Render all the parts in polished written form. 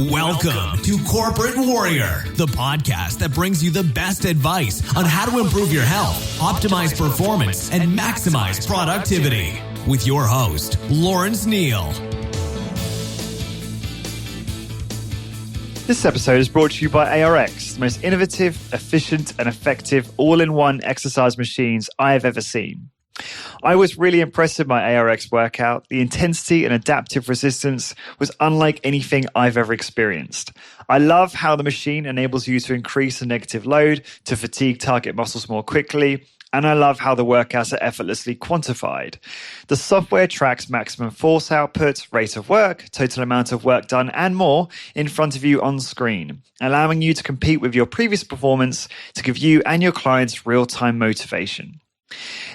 Welcome to Corporate Warrior, the podcast that brings you the best advice on how to improve your health, optimize performance, and maximize productivity. With your host, Lawrence Neal. This episode is brought to you by ARX, the most innovative, efficient, and effective all-in-one exercise machines I have ever seen. I was really impressed with my ARX workout. The intensity and adaptive resistance was unlike anything I've ever experienced. I love how the machine enables you to increase the negative load to fatigue target muscles more quickly, and I love how the workouts are effortlessly quantified. The software tracks maximum force output, rate of work, total amount of work done, and more in front of you on screen, allowing you to compete with your previous performance to give you and your clients real-time motivation.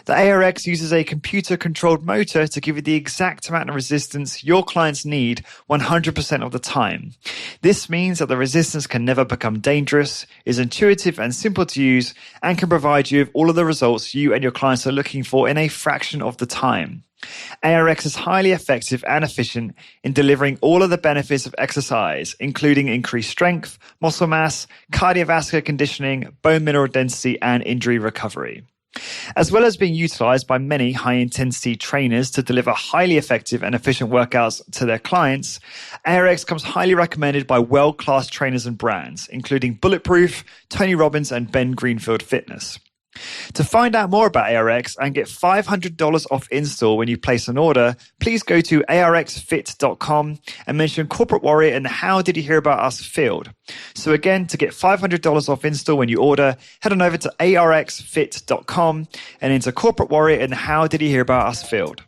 The ARX uses a computer-controlled motor to give you the exact amount of resistance your clients need 100% of the time. This means that the resistance can never become dangerous, is intuitive and simple to use, and can provide you with all of the results you and your clients are looking for in a fraction of the time. ARX is highly effective and efficient in delivering all of the benefits of exercise, including increased strength, muscle mass, cardiovascular conditioning, bone mineral density, and injury recovery. As well as being utilized by many high-intensity trainers to deliver highly effective and efficient workouts to their clients, ARX comes highly recommended by world-class trainers and brands, including Bulletproof, Tony Robbins, and Ben Greenfield Fitness. To find out more about ARX and get $500 off install when you place an order, please go to arxfit.com and mention Corporate Warrior in the How Did You Hear About Us field. So again, to get $500 off install when you order, head on over to arxfit.com and enter Corporate Warrior in the How Did You Hear About Us field.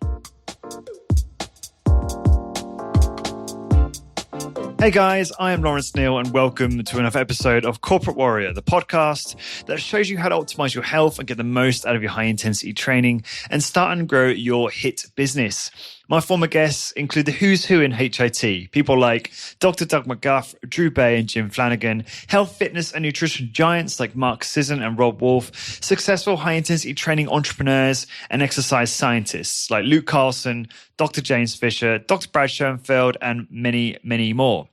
Hey guys, I am Lawrence Neal and welcome to another episode of Corporate Warrior, the podcast that shows you how to optimize your health and get the most out of your high-intensity training and start and grow your HIIT business. My former guests include the who's who in HIT, people like Dr. Doug McGuff, Drew Bay, and Jim Flanagan, health, fitness, and nutrition giants like Mark Sisson and Rob Wolf, successful high-intensity training entrepreneurs, and exercise scientists like Luke Carlson, Dr. James Fisher, Dr. Brad Schoenfeld, and many, many more.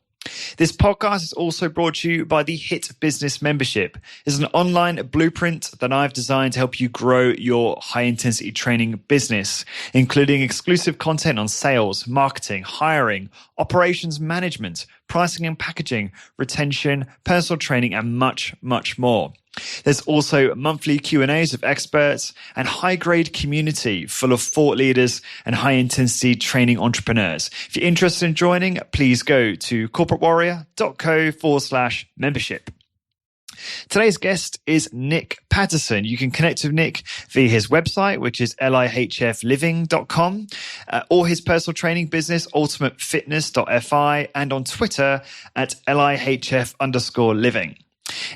This podcast is also brought to you by the HIIT Business Membership. It's an online blueprint that I've designed to help you grow your high-intensity training business, including exclusive content on sales, marketing, hiring, operations management, pricing and packaging, retention, personal training, and much, much more. There's also monthly Q&As of experts and high-grade community full of thought leaders and high-intensity training entrepreneurs. If you're interested in joining, please go to corporatewarrior.co/membership. Today's guest is Nick Paterson. You can connect with Nick via his website, which is lihfliving.com, or his personal training business, ultimatefitness.fi, and on Twitter at lihf_living.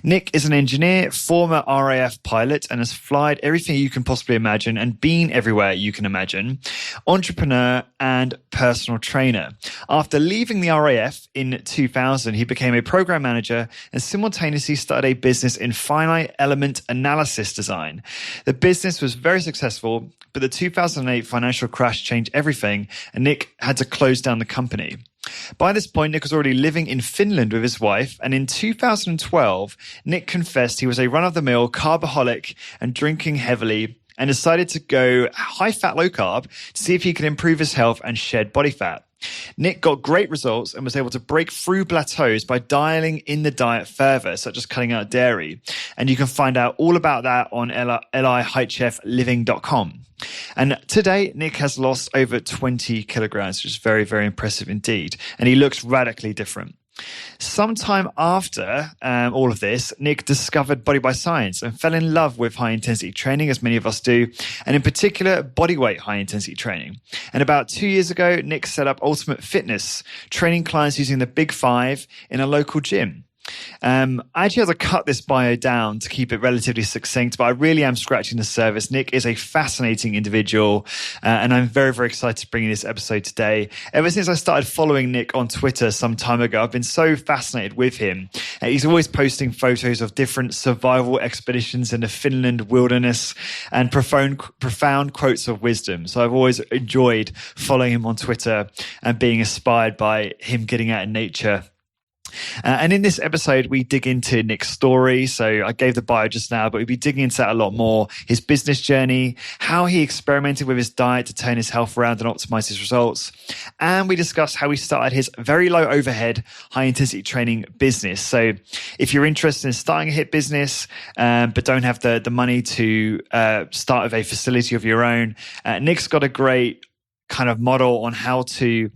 Nick is an engineer, former RAF pilot, and has flown everything you can possibly imagine and been everywhere you can imagine, entrepreneur and personal trainer. After leaving the RAF in 2000, he became a program manager and simultaneously started a business in finite element analysis design. The business was very successful, but the 2008 financial crash changed everything, and Nick had to close down the company. By this point, Nick was already living in Finland with his wife, and in 2012, Nick confessed he was a run-of-the-mill carboholic and drinking heavily, and decided to go high-fat, low-carb to see if he could improve his health and shed body fat. Nick got great results and was able to break through plateaus by dialing in the diet further, such as cutting out dairy. And you can find out all about that on lihfliving.com. And today, Nick has lost over 20 kilograms, which is very, very impressive indeed. And he looks radically different. Sometime after all of this, Nick discovered Body by Science and fell in love with high-intensity training, as many of us do, and in particular, bodyweight high-intensity training. And about 2 years ago, Nick set up Ultimate Fitness, training clients using the Big Five in a local gym. I actually had to cut this bio down to keep it relatively succinct, but I really am scratching the surface. Nick is a fascinating individual, and I'm very, very excited to bring you this episode today. Ever since I started following Nick on Twitter some time ago, I've been so fascinated with him. He's always posting photos of different survival expeditions in the Finland wilderness and profound quotes of wisdom. So I've always enjoyed following him on Twitter and being inspired by him getting out in nature. And in this episode, we dig into Nick's story. So I gave the bio just now, but we'll be digging into that a lot more. His business journey, how he experimented with his diet to turn his health around and optimize his results. And we discussed how he started his very low overhead, high intensity training business. So if you're interested in starting a HIIT business, but don't have the money to start with a facility of your own, Nick's got a great kind of model on how to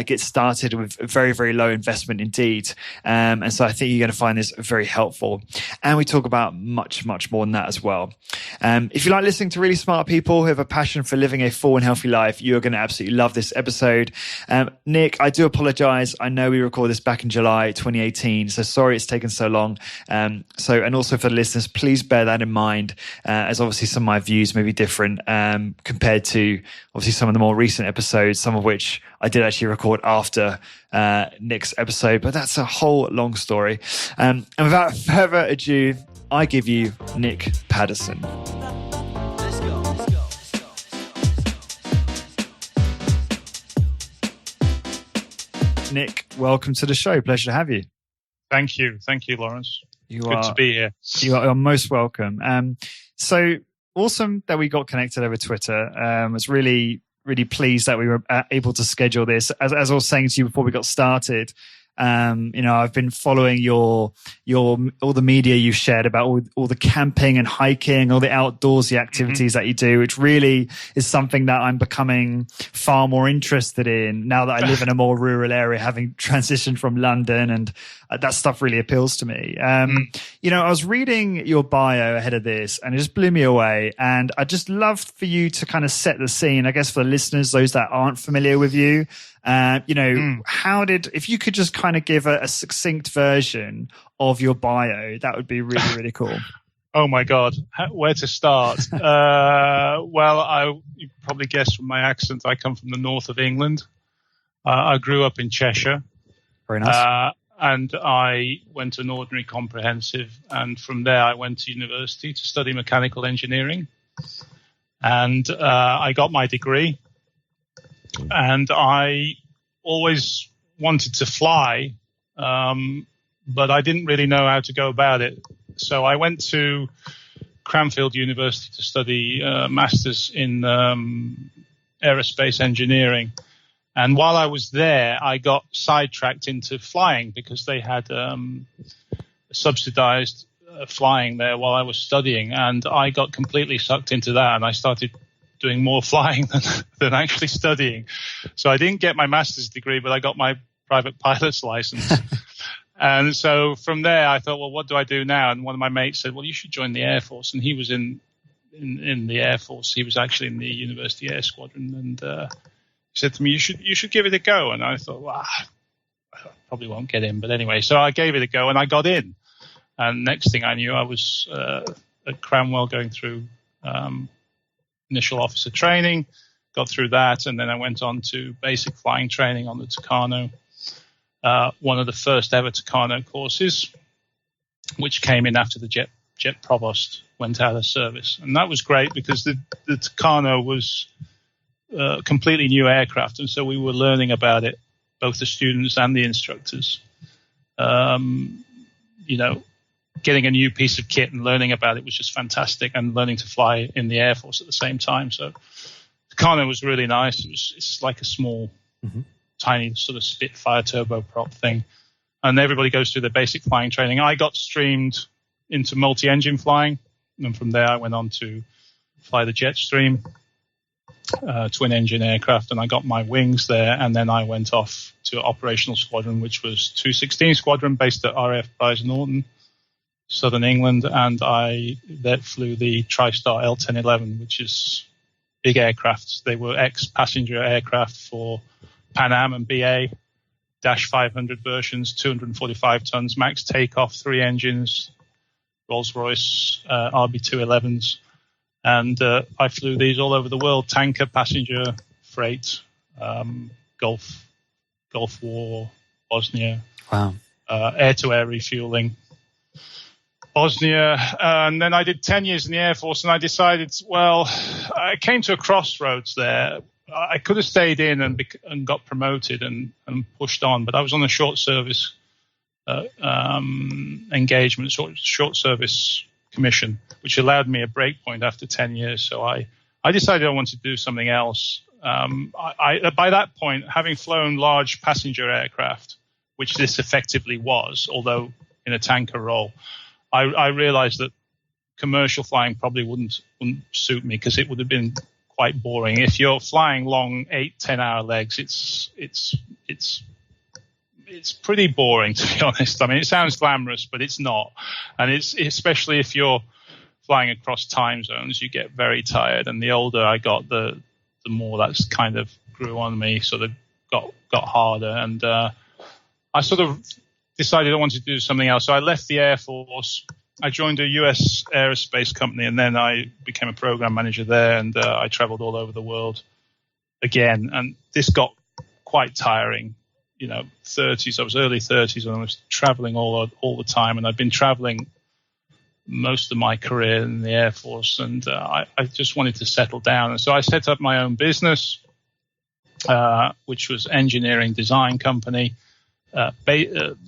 get started with very, very low investment indeed. And so I think you're going to find this very helpful. And we talk about much, much more than that as well. If you like listening to really smart people who have a passion for living a full and healthy life, you're going to absolutely love this episode. Nick, I do apologize. I know we recorded this back in July 2018, so sorry it's taken so long. And also for the listeners, please bear that in mind, as obviously some of my views may be different compared to obviously some of the more recent episodes, some of which I did actually record after Nick's episode, but that's a whole long story. And without further ado, I give you Nick Paterson. Nick, welcome to the show. Pleasure to have you. Thank you, Lawrence. Good to be here. You are most welcome. So awesome that we got connected over Twitter. I was really pleased that we were able to schedule this. As I was saying to you before we got started, I've been following all the media you've shared about all the camping and hiking, all the outdoorsy activities that you do, which really is something that I'm becoming far more interested in now that I live in a more rural area, having transitioned from London, and that stuff really appeals to me. I was reading your bio ahead of this and it just blew me away. And I'd just love for you to kind of set the scene, I guess, for the listeners, those that aren't familiar with you. If you could just kind of give a succinct version of your bio, that would be really, really cool. Oh my God, where to start? You probably guessed from my accent, I come from the north of England. I grew up in Cheshire. Very nice. And I went to an ordinary comprehensive, and from there I went to university to study mechanical engineering. And I got my degree. And I always wanted to fly, but I didn't really know how to go about it. So I went to Cranfield University to study masters in aerospace engineering. And while I was there, I got sidetracked into flying because they had subsidized flying there while I was studying. And I got completely sucked into that, and I started doing more flying than actually studying. So I didn't get my master's degree, but I got my private pilot's license. And so from there, I thought, well, what do I do now? And one of my mates said, well, you should join the Air Force. And he was in the Air Force. He was actually in the University Air Squadron. And he said to me, you should give it a go. And I thought, well, I probably won't get in. But anyway, so I gave it a go and I got in. And next thing I knew, I was at Cranwell going through initial officer training, got through that, and then I went on to basic flying training on the Tucano, one of the first ever Tucano courses, which came in after the jet provost went out of service. And that was great because the Tucano was a completely new aircraft, and so we were learning about it, both the students and the instructors. Getting a new piece of kit and learning about it was just fantastic, and learning to fly in the Air Force at the same time. So Tucano was really nice. It's like a small, tiny sort of Spitfire turboprop thing. And everybody goes through their basic flying training. I got streamed into multi-engine flying. And from there, I went on to fly the Jetstream, twin engine aircraft. And I got my wings there. And then I went off to operational squadron, which was 216 Squadron based at RAF Bryce Norton, Southern England, and I flew the TriStar L1011, which is big aircraft. They were ex-passenger aircraft for Pan Am and BA, Dash 500 versions, 245 tons, max takeoff, 3 engines, Rolls-Royce RB211s. And I flew these all over the world, tanker, passenger, freight, Gulf War, Bosnia, air-to-air refueling. Bosnia, and then I did 10 years in the Air Force, and I decided, well, I came to a crossroads there. I could have stayed in and got promoted and pushed on, but I was on a short service engagement, short service commission, which allowed me a break point after 10 years. So I decided I wanted to do something else. By that point, having flown large passenger aircraft, which this effectively was, although in a tanker role, I realized that commercial flying probably wouldn't suit me, because it would have been quite boring. If you're flying long 8-10 hour legs, it's pretty boring, to be honest. I mean, it sounds glamorous, but it's not. And it's especially if you're flying across time zones, you get very tired. And the older I got, the more that's kind of grew on me, sort of got harder. And I sort of decided I wanted to do something else. So I left the Air Force. I joined a U.S. aerospace company, and then I became a program manager there, and I traveled all over the world again. And this got quite tiring. 30s. I was early 30s, and I was traveling all the time. And I've been traveling most of my career in the Air Force, and I just wanted to settle down. And so I set up my own business, which was engineering design company,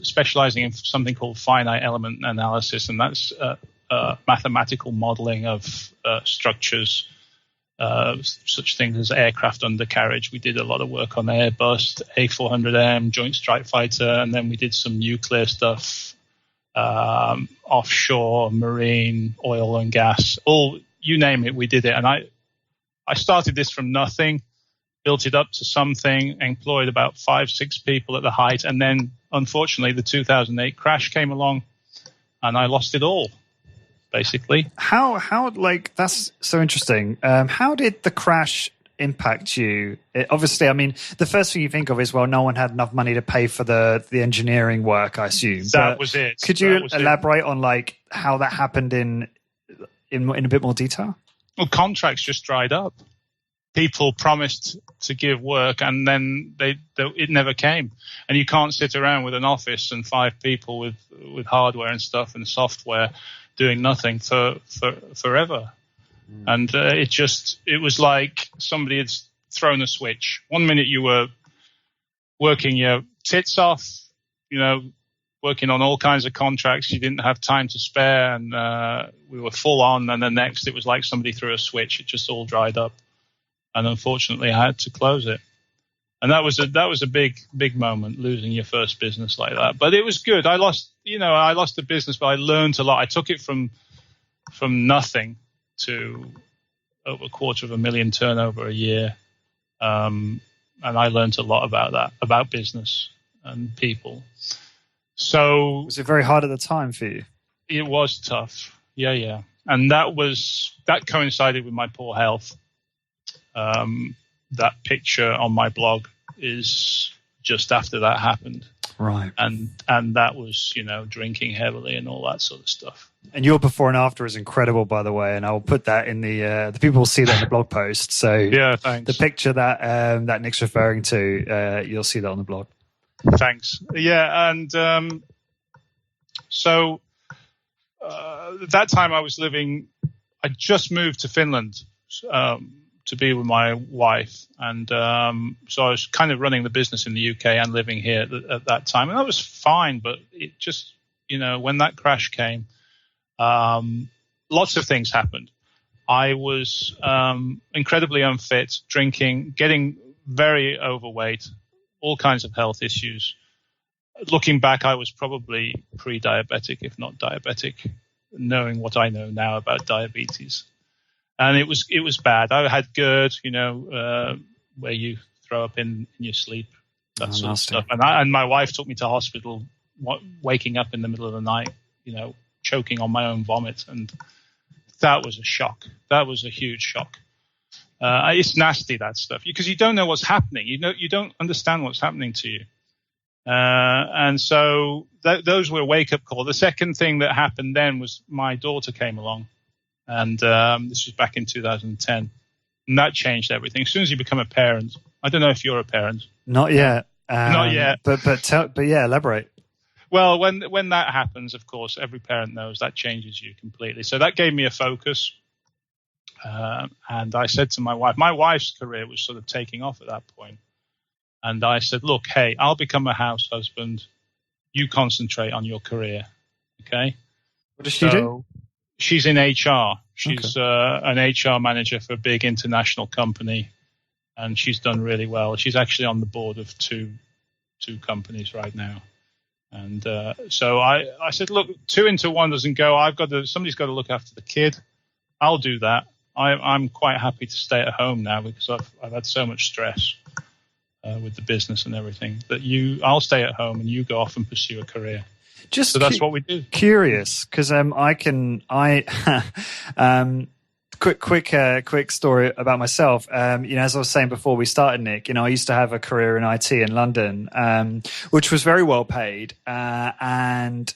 specializing in something called finite element analysis, and that's mathematical modeling of structures, such things as aircraft undercarriage. We did a lot of work on Airbus, A400M, Joint Strike Fighter, and then we did some nuclear stuff, offshore, marine, oil and gas, all, you name it, we did it. And I started this from nothing, built it up to something, employed about 5-6 people at the height, and then unfortunately the 2008 crash came along, and I lost it all, basically. How that's so interesting. How did the crash impact you? Obviously, I mean, the first thing you think of is, well, no one had enough money to pay for the engineering work, I assume. That was it. Could you elaborate on how that happened in a bit more detail? Well, contracts just dried up. People promised to give work, and then it never came. And you can't sit around with an office and 5 people with hardware and stuff and software doing nothing for forever. And it was like somebody had thrown a switch. One minute you were working your tits off, working on all kinds of contracts. You didn't have time to spare, and we were full on. And the next, it was like somebody threw a switch. It just all dried up. And unfortunately, I had to close it. And that was a big moment, losing your first business like that. But it was good. I lost the business, but I learned a lot. I took it from nothing to over $250,000 turnover a year. And I learned a lot about that, about business and people. So was it very hard at the time for you? It was tough. Yeah. And that coincided with my poor health. That picture on my blog is just after that happened. Right. And that was, drinking heavily and all that sort of stuff. And your before and after is incredible, by the way. And I will put that in the people will see that in the blog post. So yeah, thanks. The picture that Nick's referring to, you'll see that on the blog. Thanks. Yeah. And, so, that time I just moved to Finland, to be with my wife. And so I was kind of running the business in the UK and living here at that time. And that was fine, but it just, when that crash came, lots of things happened. I was incredibly unfit, drinking, getting very overweight, all kinds of health issues. Looking back, I was probably pre-diabetic, if not diabetic, knowing what I know now about diabetes. And it was bad. I had GERD, where you throw up in your sleep, that sort of stuff. And my wife took me to hospital, waking up in the middle of the night, choking on my own vomit. And that was a shock. That was a huge shock. It's nasty, that stuff, because you don't know what's happening. You don't understand what's happening to you. And so those were a wake-up call. The second thing that happened then was my daughter came along. And this was back in 2010. And that changed everything. As soon as you become a parent, I don't know if you're a parent. Not yet. Not yet. But yeah, elaborate. Well, when that happens, of course, every parent knows that changes you completely. So that gave me a focus. And I said to my wife's career was sort of taking off at that point. And I said, look, hey, I'll become a house husband. You concentrate on your career. Okay. What does she do? She's in HR. She's an HR manager for a big international company, and she's done really well. She's actually on the board of two companies right now. And so I said, look, 2 into 1 doesn't go. Somebody's got to look after the kid. I'll do that. I'm quite happy to stay at home now because I've had so much stress with the business and everything that I'll stay at home and you go off and pursue a career. So that's what we do. Curious, because quick story about myself. As I was saying before we started, Nick, I used to have a career in IT in London, which was very well paid. And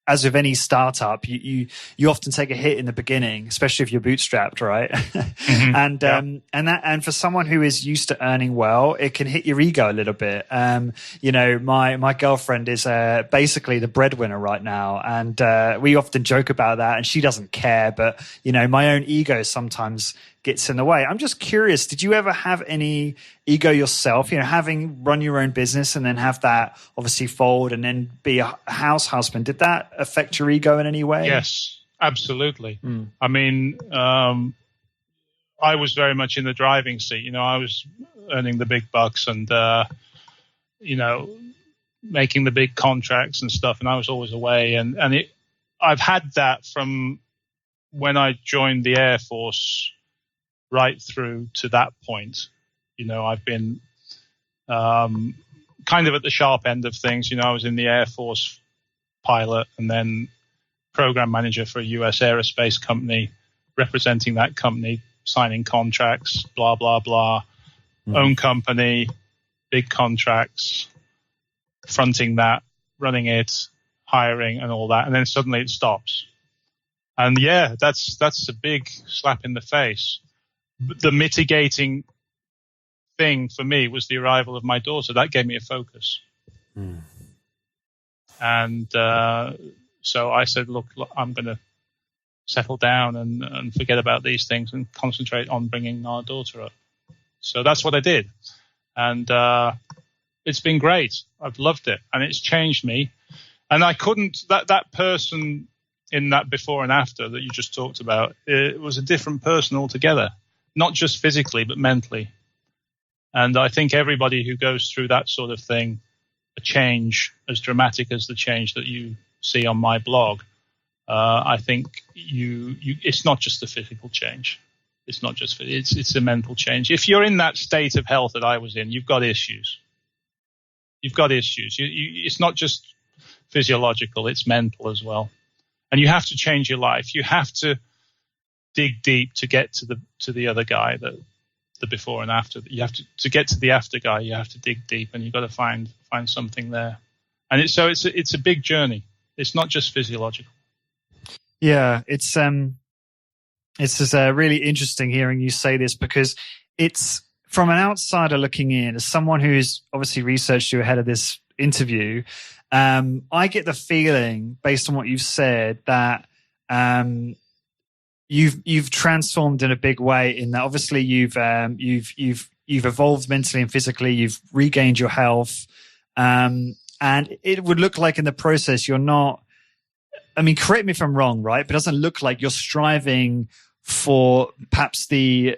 as with any startup, you often take a hit in the beginning, especially if you're bootstrapped, right? Mm-hmm. And for someone who is used to earning well, it can hit your ego a little bit. My girlfriend is basically the breadwinner right now, and we often joke about that, and she doesn't care. But my own ego sometimes gets in the way. I'm just curious, did you ever have any ego yourself, having run your own business and then have that obviously fold and then be a house husband? Did that affect your ego in any way? Yes, absolutely. I mean, I was very much in the driving seat. I was earning the big bucks and, making the big contracts and stuff. And I was always away. I've had that from when I joined the Air Force right through to that point. I've been kind of at the sharp end of things. I was in the Air Force pilot and then program manager for a US aerospace company, representing that company, signing contracts, blah, blah, blah. Own company, big contracts, fronting that, running it, hiring and all that. And then suddenly it stops. And yeah, that's a big slap in the face. The mitigating thing for me was the arrival of my daughter. That gave me a focus. And so I said, look, I'm going to settle down and forget about these things and concentrate on bringing our daughter up. So that's what I did. And it's been great. I've loved it. And it's changed me. And I couldn't, that person in that before and after that you just talked about, it was a different person altogether. Not just physically, but mentally. And I think everybody who goes through that sort of thing, a change as dramatic as the change that you see on my blog, I think it's not just the physical change. It's not just, it's a mental change. If you're in that state of health that I was in, you've got issues. You've got issues. It's not just physiological, it's mental as well. And you have to change your life. You have to dig deep to get to the other guy, the before and after. You have to get to the after guy. You have to dig deep, and you've got to find something there. And it's a big journey. It's not just physiological. Yeah, it's just really interesting hearing you say this, because it's from an outsider looking in, as someone who's obviously researched you ahead of this interview. I get the feeling, based on what you've said, that you've transformed in a big way. In that, obviously, you've evolved mentally and physically. You've regained your health, and it would look like in the process you're not. I mean, correct me if I'm wrong, right? But it doesn't look like you're striving for perhaps the,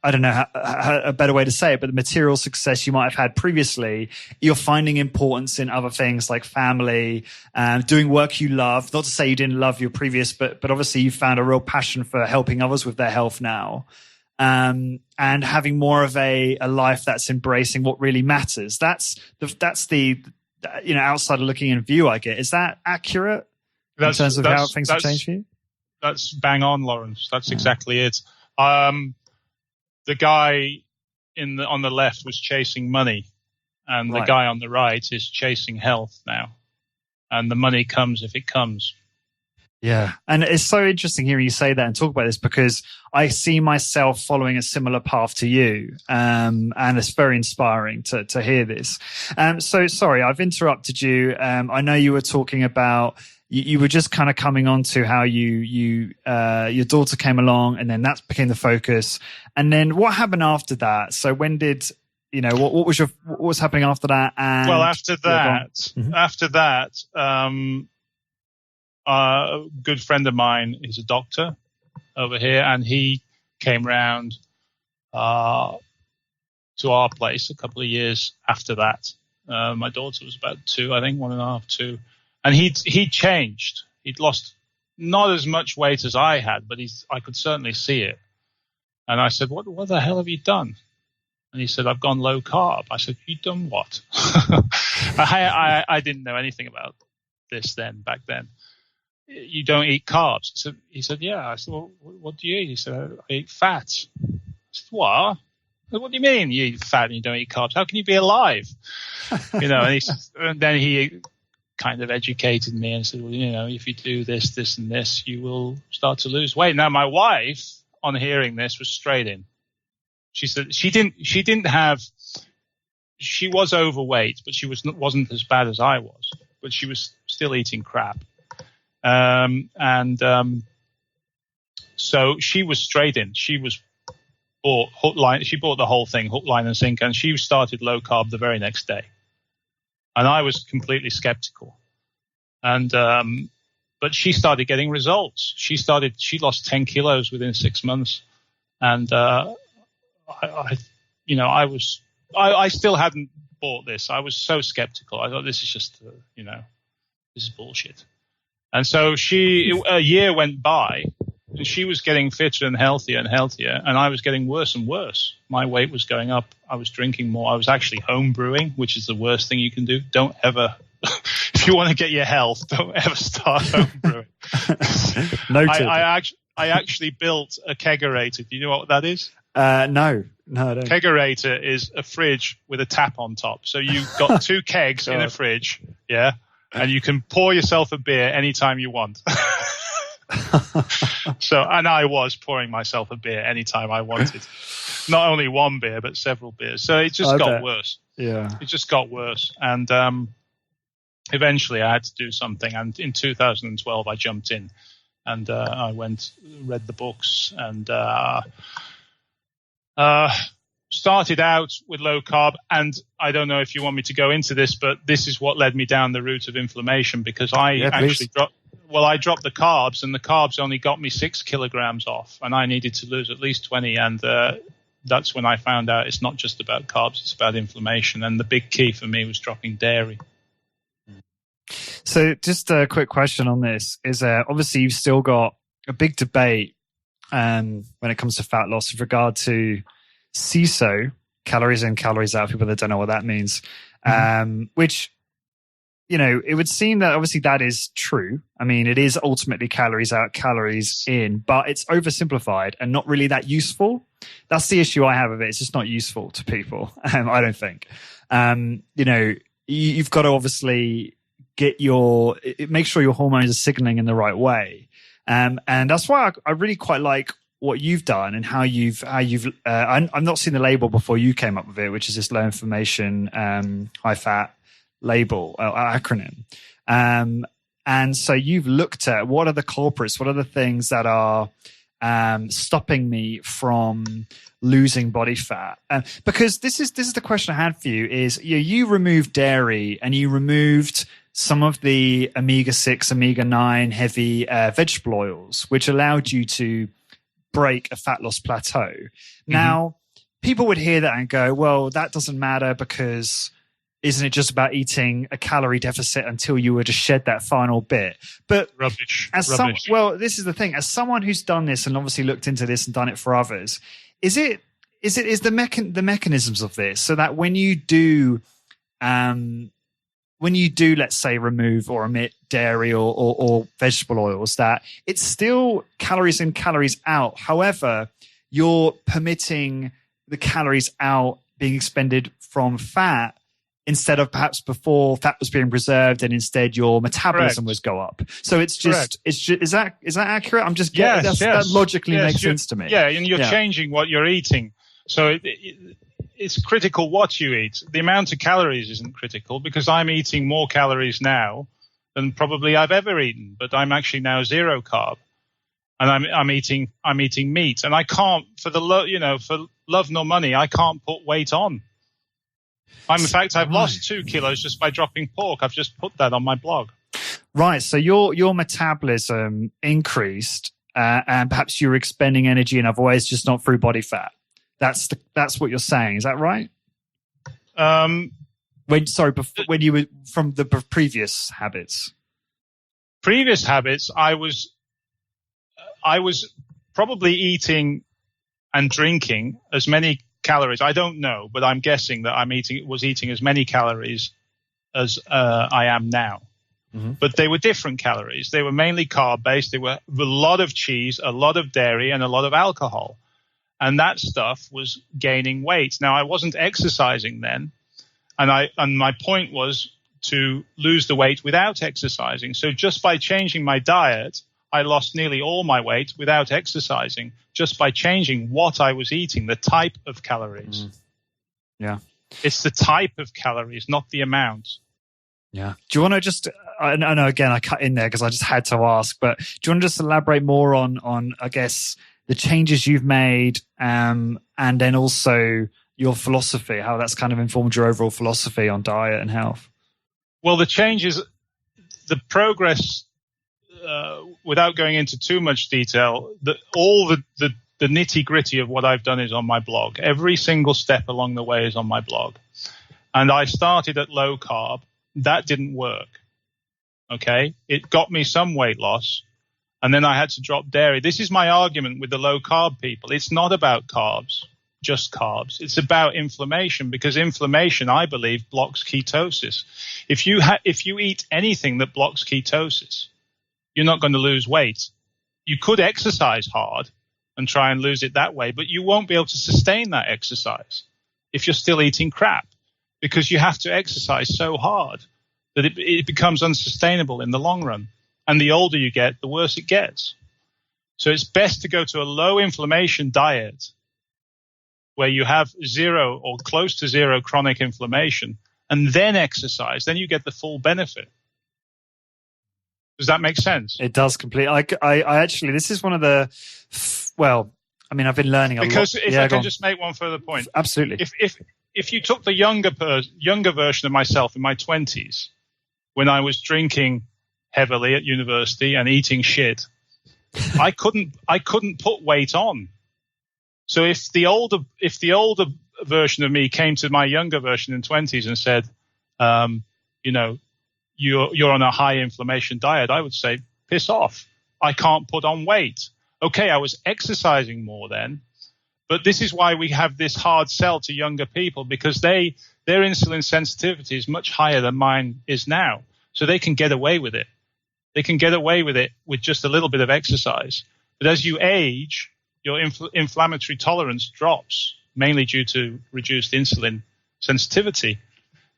I don't know how a better way to say it, but the material success you might have had previously. You're finding importance in other things like family, doing work you love. Not to say you didn't love your previous, but obviously you found a real passion for helping others with their health now, and having more of a life that's embracing what really matters. That's the outsider looking in view I get. Is that accurate in terms of how things have changed for you? That's bang on, Lawrence. That's exactly it. The guy on the left was chasing money, and the guy on the right is chasing health now. And the money comes if it comes. Yeah. And it's so interesting hearing you say that and talk about this, because I see myself following a similar path to you. And it's very inspiring to hear this. So sorry, I've interrupted you. I know you were talking about, you were just kind of coming on to how your daughter came along, and then that became the focus. And then what happened after that? So when did, what was happening after that? And well, after that, a good friend of mine is a doctor over here, and he came round to our place a couple of years after that. My daughter was about 2, I think, 1.5, 2, and he'd changed. He'd lost not as much weight as I had, but I could certainly see it. And I said, "What the hell have you done?" And he said, "I've gone low carb." I said, "You done what?" I didn't know anything about this back then. "You don't eat carbs?" He said, "Yeah." I said, "Well, what do you eat?" He said, "I eat fat." I said, "What? What do you mean you eat fat and you don't eat carbs? How can you be alive?" And then he kind of educated me and said, "Well, if you do this, this, and this, you will start to lose weight." Now, my wife, on hearing this, was straight in. She said she was overweight, but she wasn't as bad as I was, but she was still eating crap. So she was straight in. She bought the whole thing, hook, line, and sinker, and she started low carb the very next day. And I was completely skeptical. And but she started getting results. She lost 10 kilos within 6 months, and I still hadn't bought this. I was so skeptical. I thought, this is just this is bullshit. And so a year went by, and she was getting fitter and healthier, and I was getting worse and worse. My weight was going up. I was drinking more. I was actually home brewing, which is the worst thing you can do. Don't ever, if you want to get your health, don't ever start home brewing. Noted. I actually built a kegerator. Do you know what that is? No, I don't. Kegerator is a fridge with a tap on top. So you've got 2 kegs in a fridge, yeah, and you can pour yourself a beer anytime you want. And I was pouring myself a beer anytime I wanted. Not only one beer, but several beers. So it just got worse. Yeah. It just got worse. And eventually I had to do something. And in 2012, I jumped in and I read the books, and started out with low carb. And I don't know if you want me to go into this, but this is what led me down the route of inflammation, because I dropped the carbs, and the carbs only got me 6 kilograms off, and I needed to lose at least 20. And that's when I found out it's not just about carbs, it's about inflammation. And the big key for me was dropping dairy. So just a quick question on this is, obviously you've still got a big debate when it comes to fat loss with regard to CISO, calories in, calories out, people that don't know what that means, which, it would seem that obviously that is true. I mean, it is ultimately calories out, calories in, but it's oversimplified and not really that useful. That's the issue I have with it. It's just not useful to people. I don't think. You've got to obviously make sure your hormones are signaling in the right way. And that's why I really quite like what you've done and how you've I've not seen the label before you came up with it, which is this low inflammation, high fat label, acronym. And so you've looked at what are the culprits, what are the things that are stopping me from losing body fat? Because this is the question I had for you is, you removed dairy and you removed some of the omega-6, omega-9 heavy vegetable oils, which allowed you to break a fat loss plateau. Now, people would hear that and go, well, that doesn't matter, because isn't it just about eating a calorie deficit until you were to shed that final bit? But rubbish. Well, this is the thing. As someone who's done this and obviously looked into this and done it for others, is the mechanisms of this so that when you do, let's say, remove or omit dairy or vegetable oils, that it's still calories in, calories out. However, you're permitting the calories out being expended from fat, instead of perhaps before fat was being preserved, and instead your metabolism was go up. So it's just, is that accurate? I'm just getting that logically makes sense to me. Yeah, and you're changing what you're eating. So it's critical what you eat. The amount of calories isn't critical, because I'm eating more calories now than probably I've ever eaten, but I'm actually now 0 carb, and I'm eating meat, and I can't, for love nor money, I can't put weight on. In fact, I've lost 2 kilos just by dropping pork. I've just put that on my blog. Right. So your metabolism increased, and perhaps you were expending energy in other ways, just not through body fat. That's what you're saying. Is that right? When you were from the previous habits. Previous habits, I was probably eating and drinking as many calories. I don't know, but I'm guessing that was eating as many calories as I am now. Mm-hmm. But they were different calories. They were mainly carb-based. They were a lot of cheese, a lot of dairy, and a lot of alcohol. And that stuff was gaining weight. Now, I wasn't exercising then, and my point was to lose the weight without exercising. So just by changing my diet, I lost nearly all my weight without exercising, just by changing what I was eating, the type of calories. Yeah. It's the type of calories, not the amount. Yeah. Do you want to just, I know again, I cut in there because I just had to ask, but do you want to just elaborate more on I guess, the changes you've made, and then also your philosophy, how that's kind of informed your overall philosophy on diet and health? Well, the changes, the progress, without going into too much detail, all the nitty-gritty of what I've done is on my blog. Every single step along the way is on my blog. And I started at low carb. That didn't work. Okay? It got me some weight loss, and then I had to drop dairy. This is my argument with the low carb people. It's not about carbs, just carbs. It's about inflammation, because inflammation, I believe, blocks ketosis. If you eat anything that blocks ketosis, you're not going to lose weight. You could exercise hard and try and lose it that way, but you won't be able to sustain that exercise if you're still eating crap, because you have to exercise so hard that it becomes unsustainable in the long run. And the older you get, the worse it gets. So it's best to go to a low inflammation diet where you have zero or close to zero chronic inflammation, and then exercise. Then you get the full benefit. Does that make sense? It does completely. I actually, this is one of the, I've been learning a lot. Because if I can just make one further point. Absolutely. If you took the younger version of myself in my 20s, when I was drinking heavily at university and eating shit, I couldn't put weight on. So if the older version of me came to my younger version in 20s and said, you're on a high inflammation diet, I would say, piss off. I can't put on weight. Okay, I was exercising more then, but this is why we have this hard sell to younger people, because their insulin sensitivity is much higher than mine is now. So they can get away with it. They can get away with it with just a little bit of exercise. But as you age, your inflammatory tolerance drops, mainly due to reduced insulin sensitivity,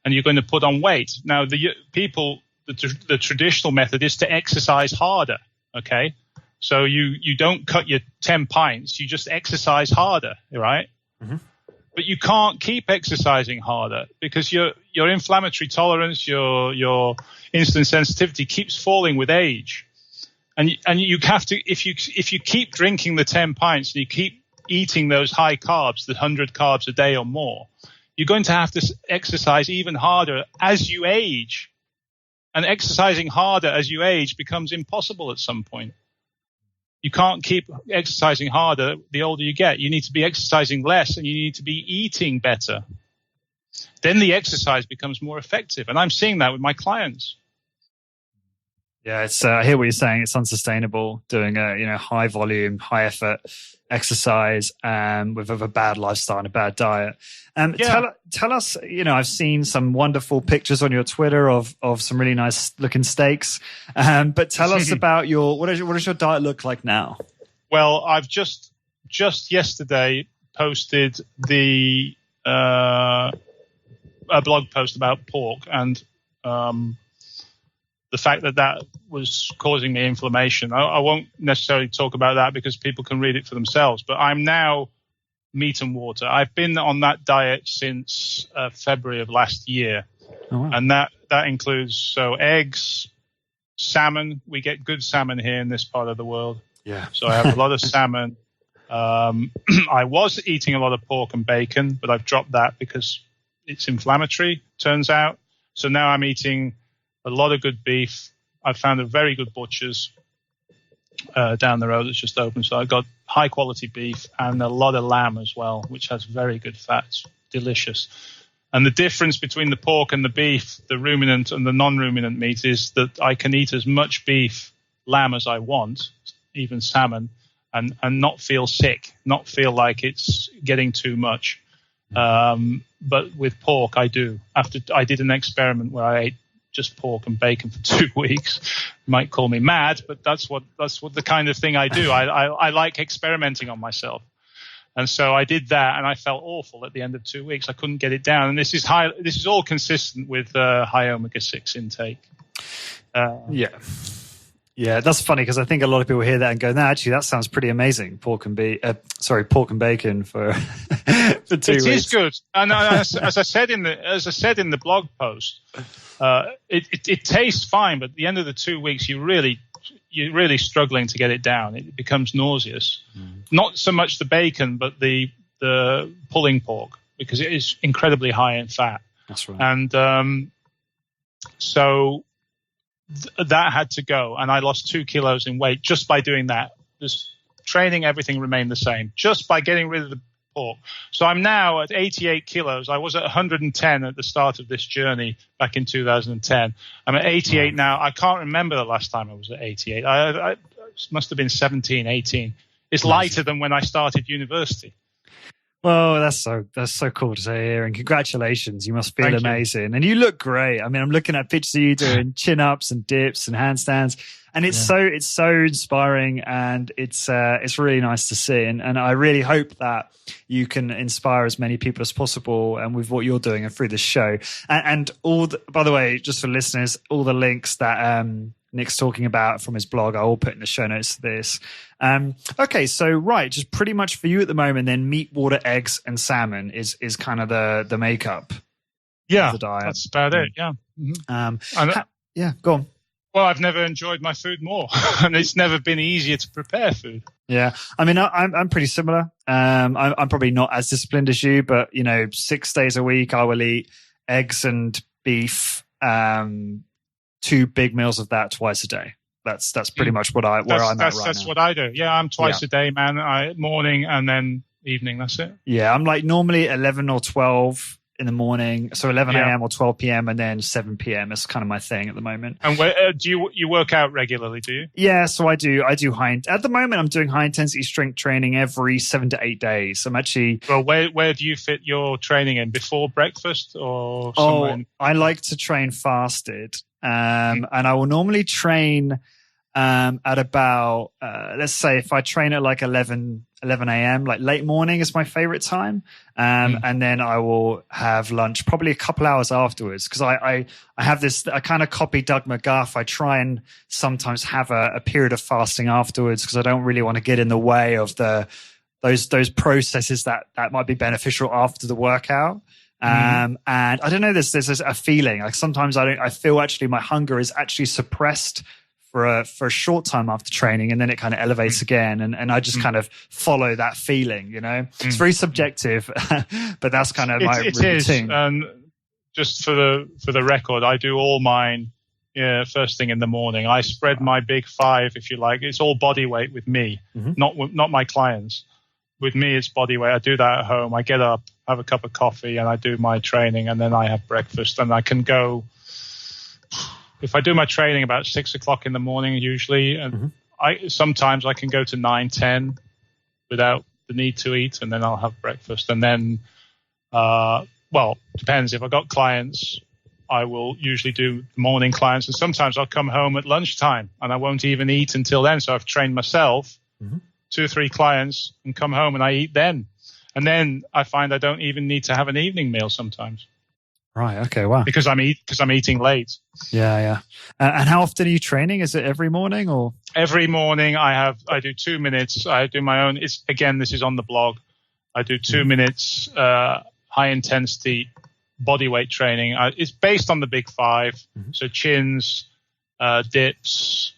and you're going to put on weight. Now, the traditional method is to exercise harder, okay? So you don't cut your 10 pints, you just exercise harder, right? Mm-hmm. But you can't keep exercising harder, because your inflammatory tolerance, your insulin sensitivity keeps falling with age. And you have to, if you keep drinking the 10 pints and you keep eating those high carbs, the 100 carbs a day or more, you're going to have to exercise even harder as you age. And exercising harder as you age becomes impossible at some point. You can't keep exercising harder the older you get. You need to be exercising less, and you need to be eating better. Then the exercise becomes more effective. And I'm seeing that with my clients. Yeah, I hear what you're saying. It's unsustainable doing a high volume, high effort exercise with a bad lifestyle and a bad diet. Tell us, I've seen some wonderful pictures on your Twitter of some really nice looking steaks. But tell us about what does your diet look like now? Well, I've just yesterday posted a blog post about pork, and the fact that was causing me inflammation. I won't necessarily talk about that because people can read it for themselves, but I'm now meat and water. I've been on that diet since February of last year. Oh, wow. And that includes eggs, salmon. We get good salmon here in this part of the world. Yeah. So I have a lot of salmon. I was eating a lot of pork and bacon, but I've dropped that because it's inflammatory, turns out. So now I'm eating a lot of good beef. I found a very good butcher's down the road that's just opened. So I got high quality beef and a lot of lamb as well, which has very good fats. Delicious. And the difference between the pork and the beef, the ruminant and the non-ruminant meat, is that I can eat as much beef, lamb as I want, even salmon, and not feel sick, not feel like it's getting too much. But with pork, I do. I did an experiment where I ate just pork and bacon for 2 weeks. You might call me mad, but that's what the kind of thing I do. I like experimenting on myself. And so I did that, and I felt awful at the end of 2 weeks. I couldn't get it down. And this is all consistent with high omega-6 intake. Yeah, that's funny because I think a lot of people hear that and go, "No, actually, that sounds pretty amazing." Pork and bacon for for 2 weeks. It is good, and as I said in the blog post, it tastes fine, but at the end of the 2 weeks, you're really struggling to get it down. It becomes nauseous. Not so much the bacon, but the pulling pork, because it is incredibly high in fat. That's right. And so that had to go, and I lost 2 kilos in weight just by doing that. Just training, everything remained the same, just by getting rid of the pork. So I'm now at 88 kilos. I was at 110 at the start of this journey back in 2010. I'm at 88 now. I can't remember the last time I was at 88. I must have been 17, 18. It's lighter than when I started university. Well, that's so cool to say, and congratulations. You must feel amazing. And you look great. I mean, I'm looking at pictures of you doing chin-ups and dips and handstands, and it's so inspiring, and it's really nice to see. And I really hope that you can inspire as many people as possible, and with what you're doing and through this show. And by the way, just for listeners, all the links that Nick's talking about from his blog, I'll put in the show notes to this. Okay, so just pretty much for you at the moment, then meat, water, eggs, and salmon is kind of the makeup. Yeah, of the diet. That's about it. Yeah. Mm-hmm. Go on. Well, I've never enjoyed my food more, and it's never been easier to prepare food. Yeah, I mean, I'm pretty similar. I'm probably not as disciplined as you, but 6 days a week I will eat eggs and beef. 2 big meals of that twice a day. That's pretty much where I'm at right now. That's what I do. Yeah, I'm twice a day, man. Morning and then evening. That's it. Yeah, I'm like normally 11 or 12 in the morning. So 11 a.m. or 12 p.m. and then 7 p.m. is kind of my thing at the moment. And do you work out regularly? Do you? Yeah, so I do at the moment I'm doing high intensity strength training every 7 to 8 days. I'm actually. Well, where do you fit your training in? Before breakfast or somewhere? I like to train fasted. And I will normally train at about, let's say if I train at like 11 a.m., like late morning is my favorite time. And then I will have lunch probably a couple hours afterwards, because I have this, I kind of copy Doug McGuff. I try and sometimes have a period of fasting afterwards, because I don't really want to get in the way of those processes that might be beneficial after the workout. And I don't know, there's a feeling like sometimes I feel actually my hunger is actually suppressed for a short time after training, and then it kind of elevates again, and I just kind of follow that feeling. It's very subjective, but that's kind of my routine. And just for the record, I do all mine first thing in the morning. I spread my big 5, if you like. It's all body weight with me, not my clients. With me, it's body weight. I do that at home. I get up, have a cup of coffee, and I do my training, and then I have breakfast. And I can go, if I do my training about 6 o'clock in the morning, usually, and sometimes I can go to 9, 10 without the need to eat, and then I'll have breakfast. And then, depends. If I've got clients, I will usually do morning clients, and sometimes I'll come home at lunchtime, and I won't even eat until then. So I've trained myself. 2 or 3 clients and come home and I eat then. And then I find I don't even need to have an evening meal sometimes. Right. Okay. Wow. Because I'm eating late. Yeah. And how often are you training? Is it every morning or? Every morning I do 2 minutes. I do my own. This is on the blog. I do 2 minutes, high intensity body weight training. It's based on the big 5. So chins, dips,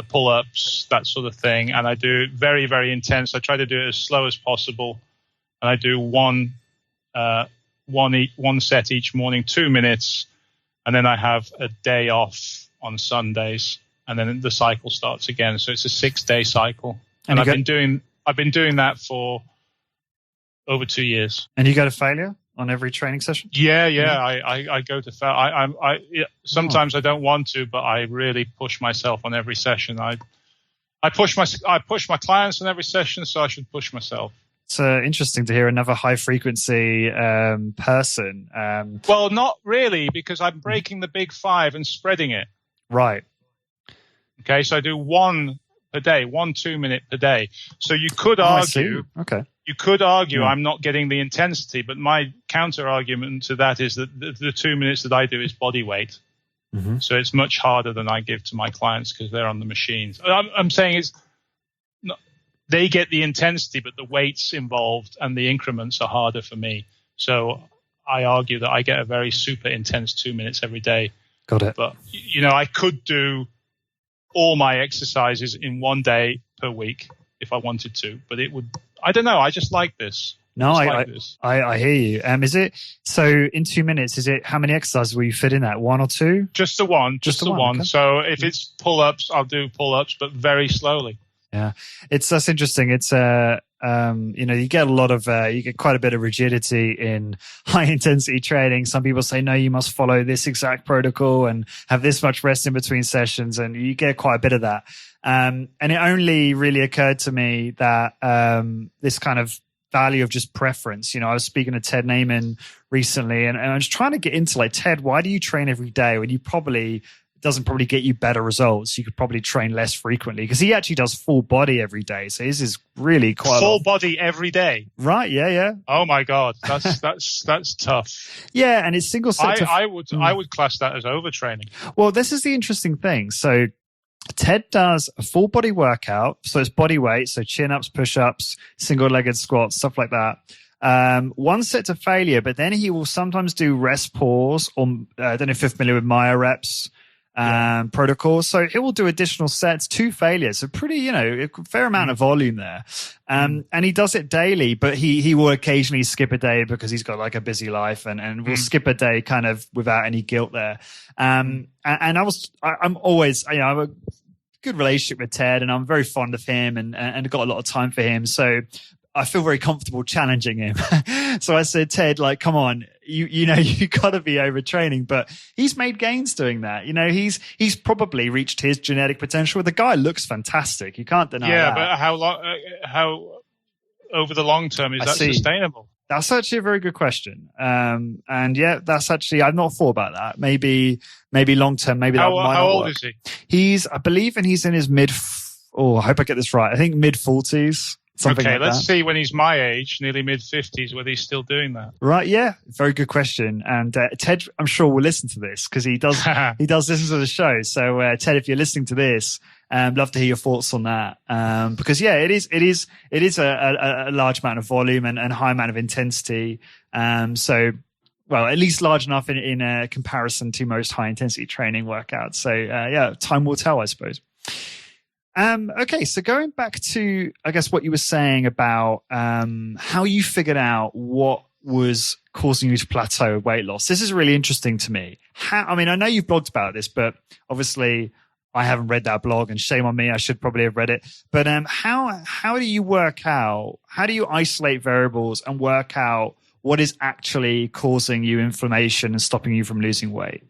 pull-ups, that sort of thing, and I do it very, very intense. I try to do it as slow as possible, and I do one one set each morning, 2 minutes, and then I have a day off on Sundays, and then the cycle starts again. So it's a 6-day cycle, and I've been doing that for over 2 years. And you go to failure on every training session? Yeah. I go to failure. Sometimes I don't want to, but I really push myself on every session. I push my clients on every session, so I should push myself. It's interesting to hear another high frequency person. Well, not really, because I'm breaking the big 5 and spreading it. Right. Okay, so I do 1 per day, 1 2-minute per day. So you could argue, I'm not getting the intensity, but my counter argument to that is that the 2 minutes that I do is body weight. Mm-hmm. So it's much harder than I give to my clients because they're on the machines. I'm saying they get the intensity, but the weights involved and the increments are harder for me. So I argue that I get a very super intense 2 minutes every day. Got it. But, I could do all my exercises in 1 day per week if I wanted to, but I don't know. I just like this. No, I hear you. Is it so in 2 minutes? Is it how many exercises will you fit in that? 1 or 2? Just the one. Just the one. Okay. So if it's pull-ups, I'll do pull-ups, but very slowly. Yeah, that's interesting. It's you get a lot of you get quite a bit of rigidity in high intensity training. Some people say no, you must follow this exact protocol and have this much rest in between sessions, and you get quite a bit of that. And it only really occurred to me that this kind of value of just preference. I was speaking to Ted Naiman recently, and I was trying to get into like, Ted, why do you train every day when you doesn't probably get you better results? You could probably train less frequently, because he actually does full body every day. So his is really quite full body every day. Right. Yeah. Oh my God. That's tough. Yeah. And it's single set. I would class that as overtraining. Well, this is the interesting thing. So Ted does a full body workout. So it's body weight. So chin ups, push ups, single legged squats, stuff like that. 1 set to failure, but then he will sometimes do rest pause, or I don't know if you're familiar with Maya reps protocols. So he will do additional sets to failure. So pretty, a fair amount of volume there. And he does it daily, but he will occasionally skip a day because he's got like a busy life, and will skip a day kind of without any guilt there. And I'm always, I have a good relationship with Ted, and I'm very fond of him, and got a lot of time for him. So I feel very comfortable challenging him. So I said, Ted, like, come on, you got to be overtraining, but he's made gains doing that. He's probably reached his genetic potential. The guy looks fantastic. You can't deny that. Yeah, but how over the long term is that sustainable? That's actually a very good question. And yeah, that's actually, I've not thought about that. Maybe long term, maybe that might not work. How old is he? I believe he's in his I hope I get this right. I think mid-40s. Okay, let's see when he's my age, nearly mid-50s, whether he's still doing that. Right, yeah. Very good question. And Ted, I'm sure, will listen to this, because he does listen to the show. So Ted, if you're listening to this, love to hear your thoughts on that. Because yeah, it is a large amount of volume and high amount of intensity. So, well, at least large enough in comparison to most high intensity training workouts. So yeah, time will tell, I suppose. Okay, so going back to, I guess, what you were saying about how you figured out what was causing you to plateau with weight loss. This is really interesting to me. I know you've blogged about this, but obviously I haven't read that blog, and shame on me. I should probably have read it. But how do you work out, how do you isolate variables and work out what is actually causing you inflammation and stopping you from losing weight?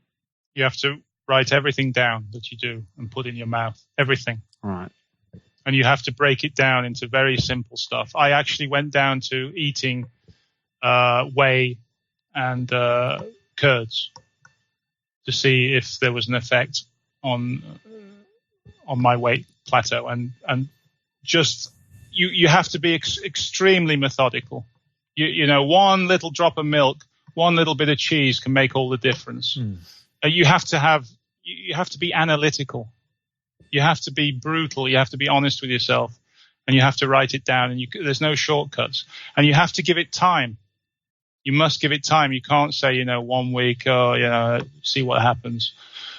You have to write everything down that you do and put in your mouth, everything. Right. And you have to break it down into very simple stuff. I actually went down to eating whey and curds to see if there was an effect on my weight plateau. And just you have to be extremely methodical. One little drop of milk, one little bit of cheese can make all the difference. You have to be analytical. You have to be brutal. You have to be honest with yourself, and you have to write it down. And there's no shortcuts. And you have to give it time. You must give it time. You can't say, 1 week, see what happens.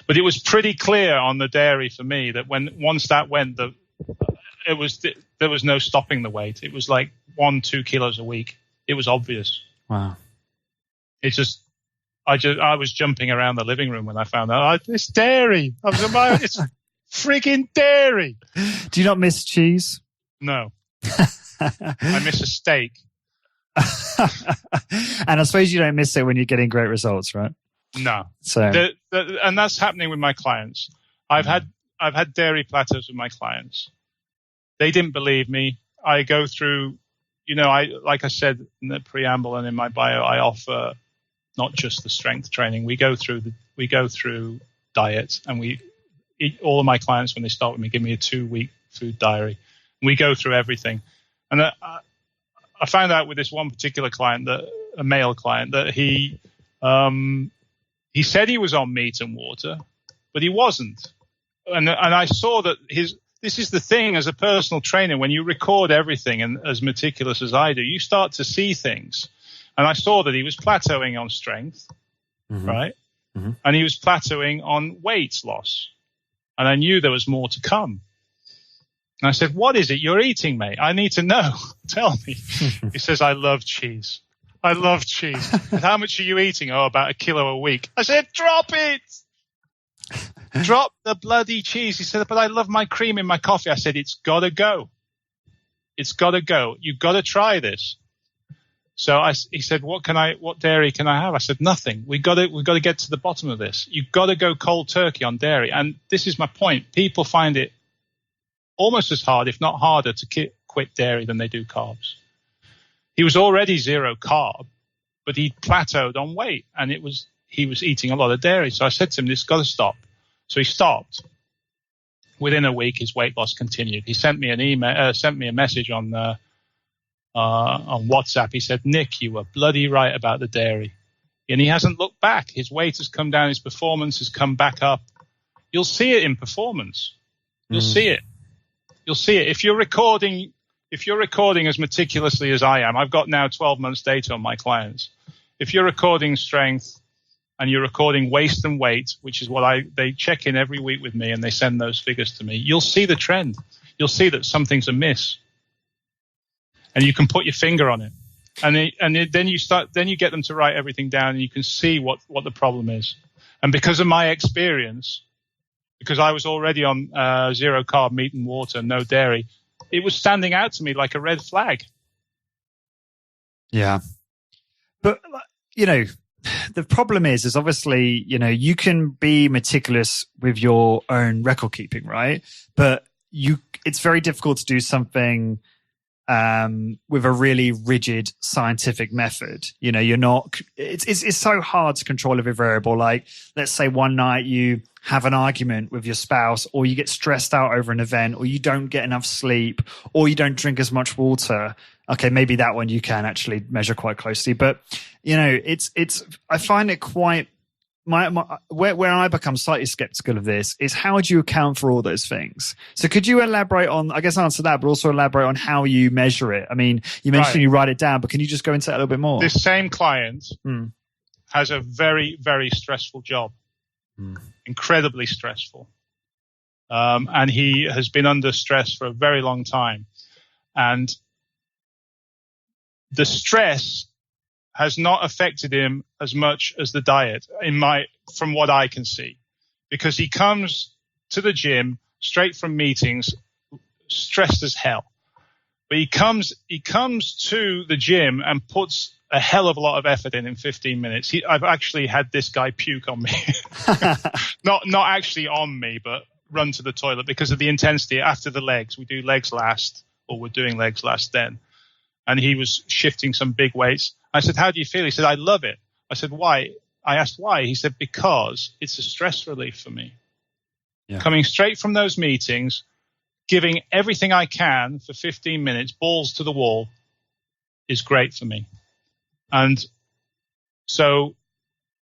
But it was pretty clear on the dairy for me that once that went, there was no stopping the weight. It was like 1-2 kilos a week. It was obvious. Wow. I was jumping around the living room when I found out it's dairy. It's frigging dairy. Do you not miss cheese? No. I miss a steak. And I suppose you don't miss it when you're getting great results, right? No. So, and that's happening with my clients. I've had dairy plateaus with my clients. They didn't believe me. I go through, like I said in the preamble and in my bio, I offer not just the strength training. We go through diet, and all of my clients, when they start with me, give me a 2-week food diary. We go through everything. And I found out with this one particular client, a male client, that he said he was on meat and water, but he wasn't. And I saw that this is the thing as a personal trainer, when you record everything and as meticulous as I do, you start to see things. And I saw that he was plateauing on strength, right? Mm-hmm. And he was plateauing on weight loss. And I knew there was more to come. And I said, what is it you're eating, mate? I need to know. Tell me. He says, I love cheese. I love cheese. And how much are you eating? Oh, about 1 kilo a week. I said, drop it. Drop the bloody cheese. He said, but I love my cream in my coffee. I said, it's got to go. It's got to go. You've got to try this. So he said, what dairy can I have? I said, nothing. We've got to get to the bottom of this. You've got to go cold turkey on dairy. And this is my point. People find it almost as hard, if not harder, to quit dairy than they do carbs. He was already 0 carb, but he plateaued on weight, and he was eating a lot of dairy. So I said to him, this has got to stop. So he stopped. Within a week, his weight loss continued. He sent me a message on WhatsApp. He said, Nick, you were bloody right about the dairy. And he hasn't looked back. His weight has come down. His performance has come back up. You'll see it in performance. You'll see it. You'll see it. If you're recording as meticulously as I am, I've got now 12 months data on my clients. If you're recording strength and you're recording waist and weight, which is what they check in every week with me and they send those figures to me, you'll see the trend. You'll see that something's amiss. And you can put your finger on it. Then you get them to write everything down, and you can see what the problem is. And because of my experience, because I was already on 0 carb, meat and water, no dairy, it was standing out to me like a red flag. Yeah. But, the problem is obviously, you can be meticulous with your own record keeping, right? But it's very difficult to do something with a really rigid scientific method. It's so hard to control every variable. Like, let's say one night you have an argument with your spouse, or you get stressed out over an event, or you don't get enough sleep, or you don't drink as much water. Okay, maybe that one you can actually measure quite closely. But, I find it quite, where I become slightly skeptical of this is, how do you account for all those things? So could you elaborate on, I guess answer that, but also elaborate on how you measure it? I mean, you mentioned you write it down, but can you just go into that a little bit more? This same client has a very, very stressful job, incredibly stressful. And he has been under stress for a very long time. And the stress has not affected him as much as the diet, from what I can see, because he comes to the gym straight from meetings, stressed as hell. But he comes to the gym and puts a hell of a lot of effort in 15 minutes. I've actually had this guy puke on me, not actually on me, but run to the toilet because of the intensity after the legs. We do legs last, or we're doing legs last then. And he was shifting some big weights. I said, how do you feel? He said, I love it. I said, why? I asked why. He said, because it's a stress relief for me. Yeah. Coming straight from those meetings, giving everything I can for 15 minutes, balls to the wall, is great for me. And so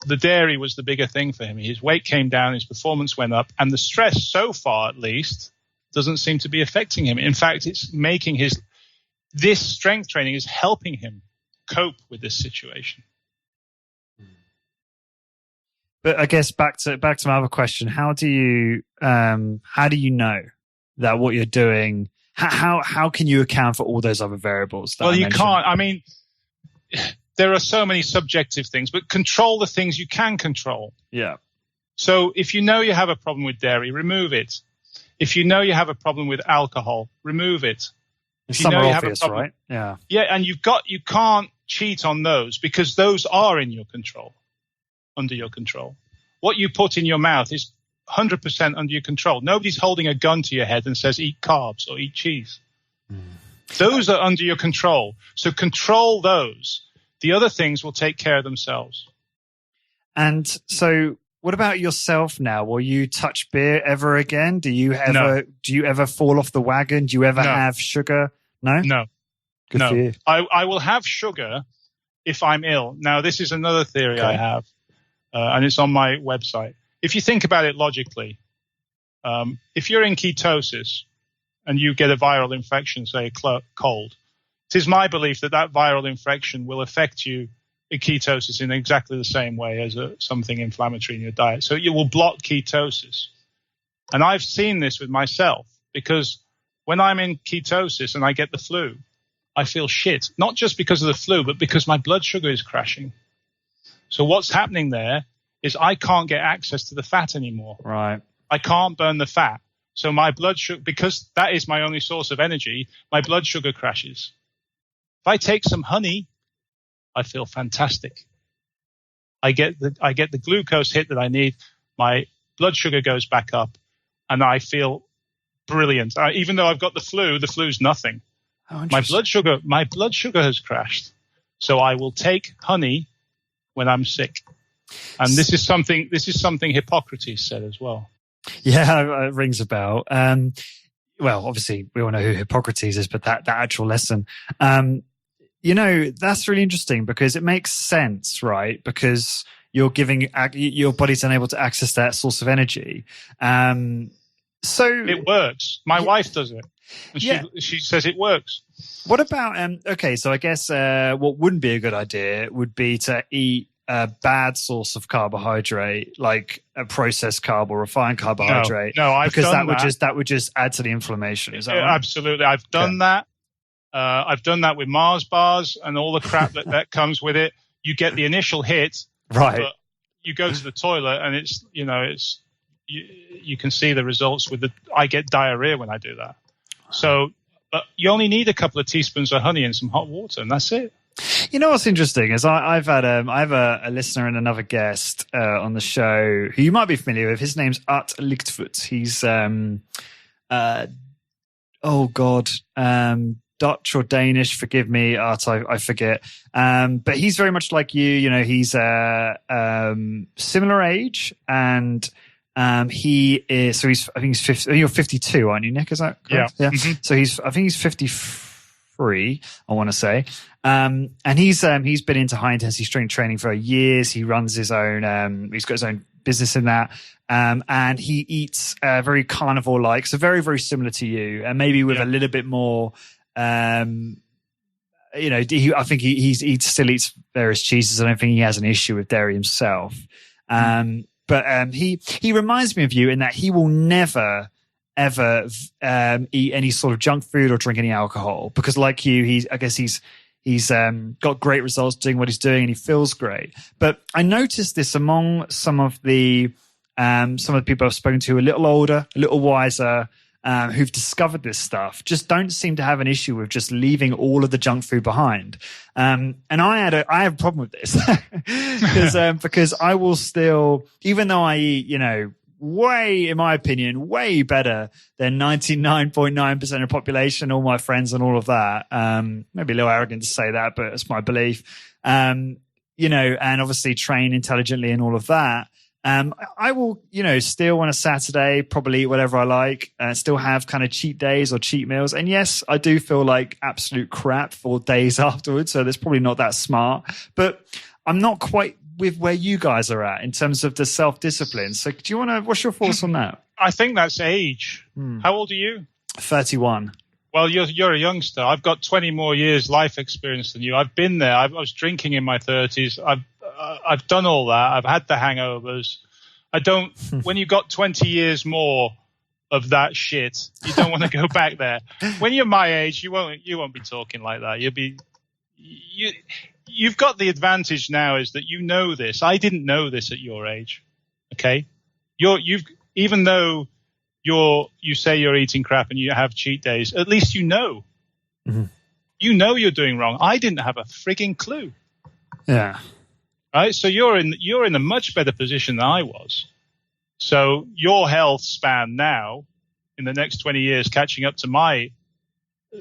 the dairy was the bigger thing for him. His weight came down, his performance went up, and the stress, so far at least, doesn't seem to be affecting him. In fact, it's making this strength training is helping him cope with this situation. But I guess back to my other question: how do you know that what you're doing? How can you account for all those other variables? Well, you can't. I mean, there are so many subjective things, but control the things you can control. Yeah. So if you know you have a problem with dairy, remove it. If you know you have a problem with alcohol, remove it. If you Some know are you obvious, have a problem, right? Yeah. Yeah, and you can't cheat on those because those are in your control, under your control. What you put in your mouth is 100% under your control. Nobody's holding a gun to your head and says eat carbs or eat cheese. Those are under your control. So control those. The other things will take care of themselves. And so what about yourself now? Will you touch beer ever again? Do you ever fall off the wagon? Do you ever have sugar? No? No. Good for you. I will have sugar if I'm ill. Now, this is another theory I have, and it's on my website. If you think about it logically, if you're in ketosis and you get a viral infection, say a cold, it is my belief that viral infection will affect you in ketosis in exactly the same way as something inflammatory in your diet. So you will block ketosis. And I've seen this with myself because when I'm in ketosis and I get the flu, I feel shit, not just because of the flu, but because my blood sugar is crashing. So what's happening there is I can't get access to the fat anymore. Right. I can't burn the fat. So my blood sugar, because that is my only source of energy, my blood sugar crashes. If I take some honey, I feel fantastic. I get the glucose hit that I need. My blood sugar goes back up, and I feel brilliant. Even though I've got the flu's nothing. Oh, my blood sugar has crashed. So I will take honey when I'm sick. And this is something Hippocrates said as well. Yeah, it rings a bell. Well, obviously we all know who Hippocrates is, but that actual lesson, that's really interesting because it makes sense, right? Because you're giving your body's unable to access that source of energy. So it works. My wife does it. And she says it works. What about, so I guess what wouldn't be a good idea would be to eat a bad source of carbohydrate, like a processed carb or refined carbohydrate. No, because that would just add to the inflammation. Is that right? Absolutely. I've done that. I've done that with Mars bars and all the crap that comes with it. You get the initial hit, right? But you go to the toilet and you can see the results I get diarrhea when I do that. So, but you only need a couple of teaspoons of honey and some hot water, and that's it. You know what's interesting is I have a listener and another guest on the show who you might be familiar with. His name's Art Lichtfoot. He's Dutch or Danish. Forgive me, Art. I forget. But he's very much like you. You know, he's similar age, and he is. So I think he's 50. You're 52, aren't you, Nick? Is that correct? Yeah. Mm-hmm. So I think he's 53. I want to say. And he's been into high intensity strength training for years. He runs his own, he's got his own business in that. And he eats, very carnivore like, so very, very similar to you, and maybe with a little bit more, I think he still eats various cheeses. I don't think he has an issue with dairy himself. But he reminds me of you in that he will never, ever, eat any sort of junk food or drink any alcohol because like you, he's got great results doing what he's doing and he feels great. But I noticed this among some of the people I've spoken to, a little older, a little wiser, who've discovered this stuff, just don't seem to have an issue with just leaving all of the junk food behind. And I have a problem with this because I will still, even though I eat, way, in my opinion, way better than 99.9% of the population, all my friends and all of that. Maybe a little arrogant to say that, but it's my belief. And obviously train intelligently and all of that. I will, still on a Saturday, probably eat whatever I like, still have kind of cheat days or cheat meals. And yes, I do feel like absolute crap for days afterwards. So that's probably not that smart, but I'm not quite with where you guys are at in terms of the self-discipline. So do you what's your thoughts on that? I think that's age. How old are you? 31. Well, you're a youngster. I've got 20 more years life experience than you. I've been there. I was drinking in my 30s. I've done all that. I've had the hangovers. When you got 20 years more of that shit, you don't want to go back there. When you're my age, you won't be talking like that. you've got the advantage now is that you know this. I didn't know this at your age. Okay, even though you say you're eating crap and you have cheat days, at least you know. Mm-hmm. You know you're doing wrong. I didn't have a frigging clue. Yeah. Right. So you're in a much better position than I was. So your health span now, in the next 20 years, catching up to my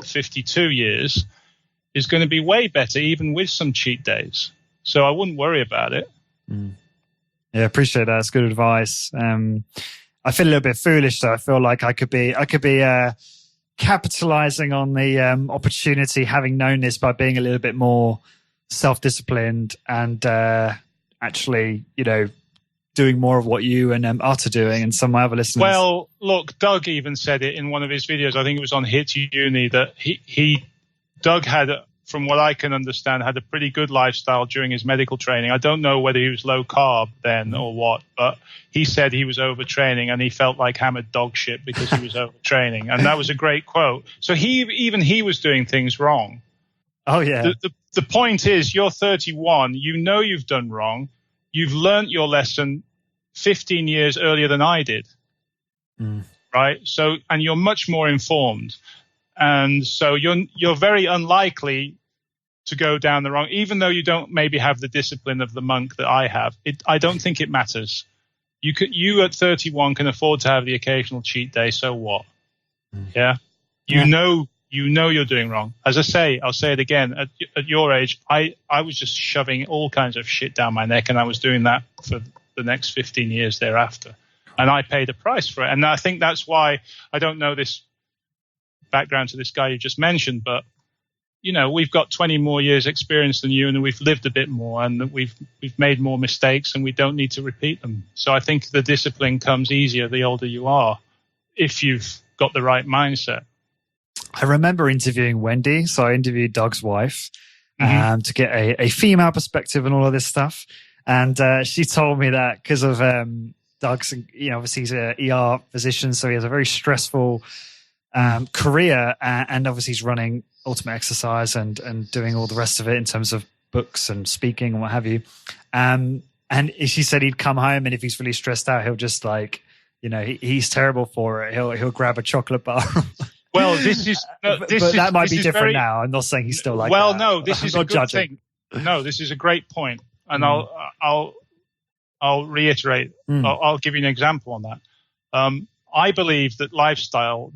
52 years, is going to be way better, even with some cheat days. So I wouldn't worry about it. Mm. Yeah, appreciate that. That's good advice. I feel a little bit foolish, though. I feel like I could be capitalizing on the opportunity, having known this, by being a little bit more self-disciplined and actually, doing more of what you and Art are doing and some of my other listeners. Well, look, Doug even said it in one of his videos. I think it was on Hit Uni that Doug had, from what I can understand, had a pretty good lifestyle during his medical training. I don't know whether he was low carb then or what, but he said he was overtraining and he felt like hammered dog shit because he was overtraining. And that was a great quote. So he was doing things wrong. Oh, yeah. The point is, you're 31. You know you've done wrong. You've learnt your lesson 15 years earlier than I did. Mm. Right? So, and you're much more informed. And so you're very unlikely to go down the wrong, even though you don't maybe have the discipline of the monk that I have. I don't think it matters. You at 31 can afford to have the occasional cheat day. So what? Yeah. You know you're doing wrong. As I say, I'll say it again. At your age, I was just shoving all kinds of shit down my neck, and I was doing that for the next 15 years thereafter. And I paid a price for it. And I think that's why I don't know this background to this guy you just mentioned, but we've got 20 more years experience than you, and we've lived a bit more, and we've made more mistakes, and we don't need to repeat them. So I think the discipline comes easier the older you are, if you've got the right mindset. I remember interviewing Wendy, so I interviewed Doug's wife, to get a female perspective and all of this stuff. And she told me that because of Doug's, obviously he's an ER physician, so he has a very stressful career, and obviously he's running Ultimate Exercise and doing all the rest of it in terms of books and speaking and what have you. And she said he'd come home, and if he's really stressed out, he'll just he's terrible for it. He'll grab a chocolate bar. Well, that might be different now. I'm not saying he's still like that. Well, no, this is a good judging. thing. No, this is a great point, and I'll reiterate. I'll give you an example on that. I believe that lifestyle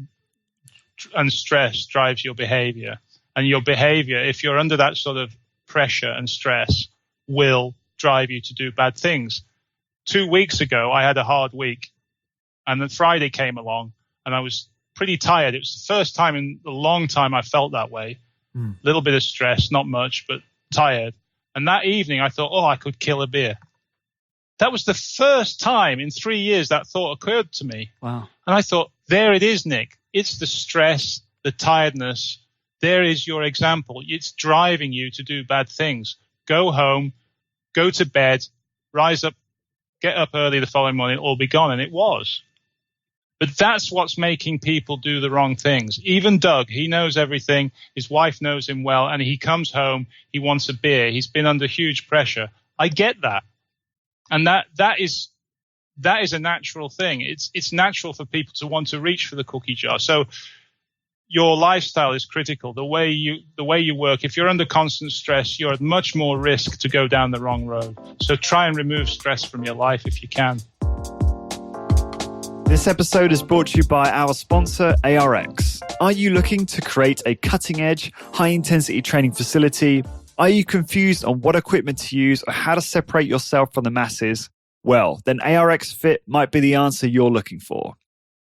and stress drives your behavior, and your behavior, if you're under that sort of pressure and stress, will drive you to do bad things. 2 weeks ago, I had a hard week, and then Friday came along, and I was pretty tired. It was the first time in a long time I felt that way. A little bit of stress, not much, but tired. And that evening I thought, I could kill a beer. That was the first time in 3 years that thought occurred to me. Wow. And I thought, there it is, Nick. It's the stress, the tiredness. There is your example. It's driving you to do bad things. Go home, go to bed, rise up, get up early the following morning, it'll all be gone. And it was. But that's what's making people do the wrong things. Even Doug, he knows everything. His wife knows him well. And he comes home, he wants a beer. He's been under huge pressure. I get that. And that is a natural thing. It's natural for people to want to reach for the cookie jar. So your lifestyle is critical. The way you work, if you're under constant stress, you're at much more risk to go down the wrong road. So try and remove stress from your life if you can. This episode is brought to you by our sponsor, ARX. Are you looking to create a cutting-edge, high-intensity training facility? Are you confused on what equipment to use or how to separate yourself from the masses? Well, then ARX Fit might be the answer you're looking for.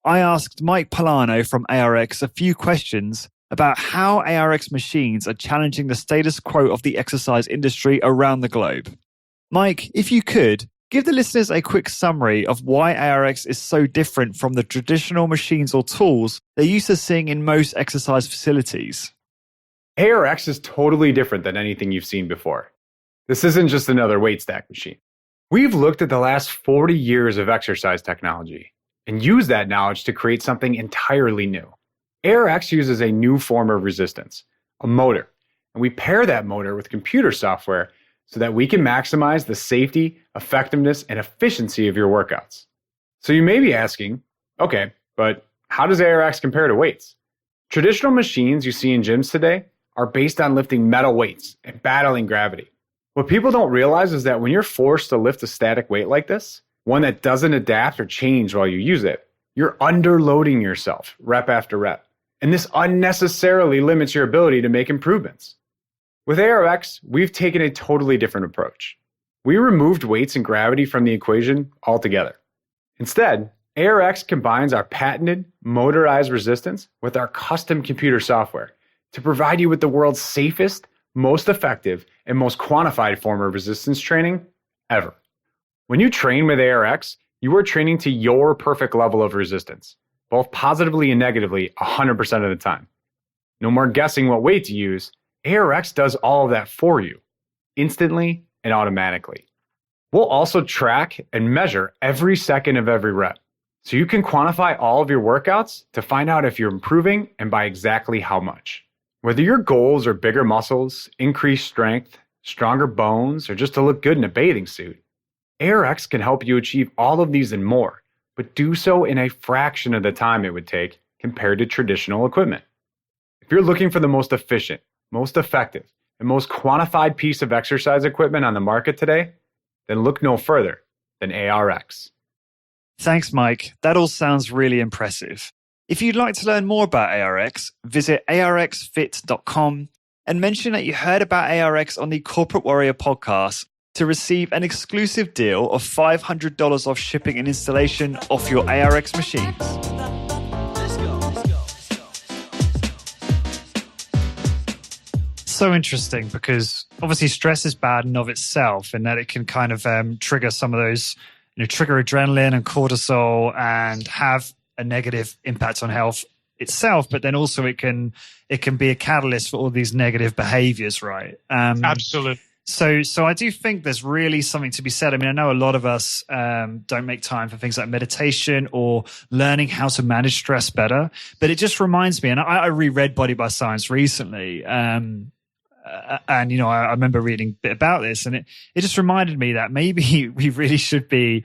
I asked Mike Polano from ARX a few questions about how ARX machines are challenging the status quo of the exercise industry around the globe. Mike, if you could, give the listeners a quick summary of why ARX is so different from the traditional machines or tools they're used to seeing in most exercise facilities. ARX is totally different than anything you've seen before. This isn't just another weight stack machine. We've looked at the last 40 years of exercise technology and used that knowledge to create something entirely new. ARX uses a new form of resistance, a motor, And we pair that motor with computer software so that we can maximize the safety, effectiveness, and efficiency of your workouts. So you may be asking, okay, but how does ARX compare to weights? Traditional machines you see in gyms today are based on lifting metal weights and battling gravity. What people don't realize is that when you're forced to lift a static weight like this, one that doesn't adapt or change while you use it, you're underloading yourself rep after rep. And this unnecessarily limits your ability to make improvements. With ARX, we've taken a totally different approach. We removed weights and gravity from the equation altogether. Instead, ARX combines our patented motorized resistance with our custom computer software to provide you with the world's safest, most effective, and most quantified form of resistance training ever. When you train with ARX, you are training to your perfect level of resistance, both positively and negatively 100% of the time. No more guessing what weight to use. ARX does all of that for you, instantly and automatically. We'll also track and measure every second of every rep, so you can quantify all of your workouts to find out if you're improving and by exactly how much. Whether your goals are bigger muscles, increased strength, stronger bones, or just to look good in a bathing suit, ARX can help you achieve all of these and more, but do so in a fraction of the time it would take compared to traditional equipment. If you're looking for the most efficient, most effective, and most quantified piece of exercise equipment on the market today, then look no further than ARX. Thanks, Mike. That all sounds really impressive. If you'd like to learn more about ARX, visit arxfit.com and mention that you heard about ARX on the Corporate Warrior podcast to receive an exclusive deal of $500 off shipping and installation off your ARX machines. So interesting, because obviously stress is bad in of itself, and that it can kind of trigger some of those, trigger adrenaline and cortisol and have a negative impact on health itself, but then also it can be a catalyst for all these negative behaviors, right? Absolutely. So I do think there's really something to be said. I mean, I know a lot of us don't make time for things like meditation or learning how to manage stress better, but it just reminds me, and I reread Body by Science recently, and I remember reading a bit about this, and it just reminded me that maybe we really should be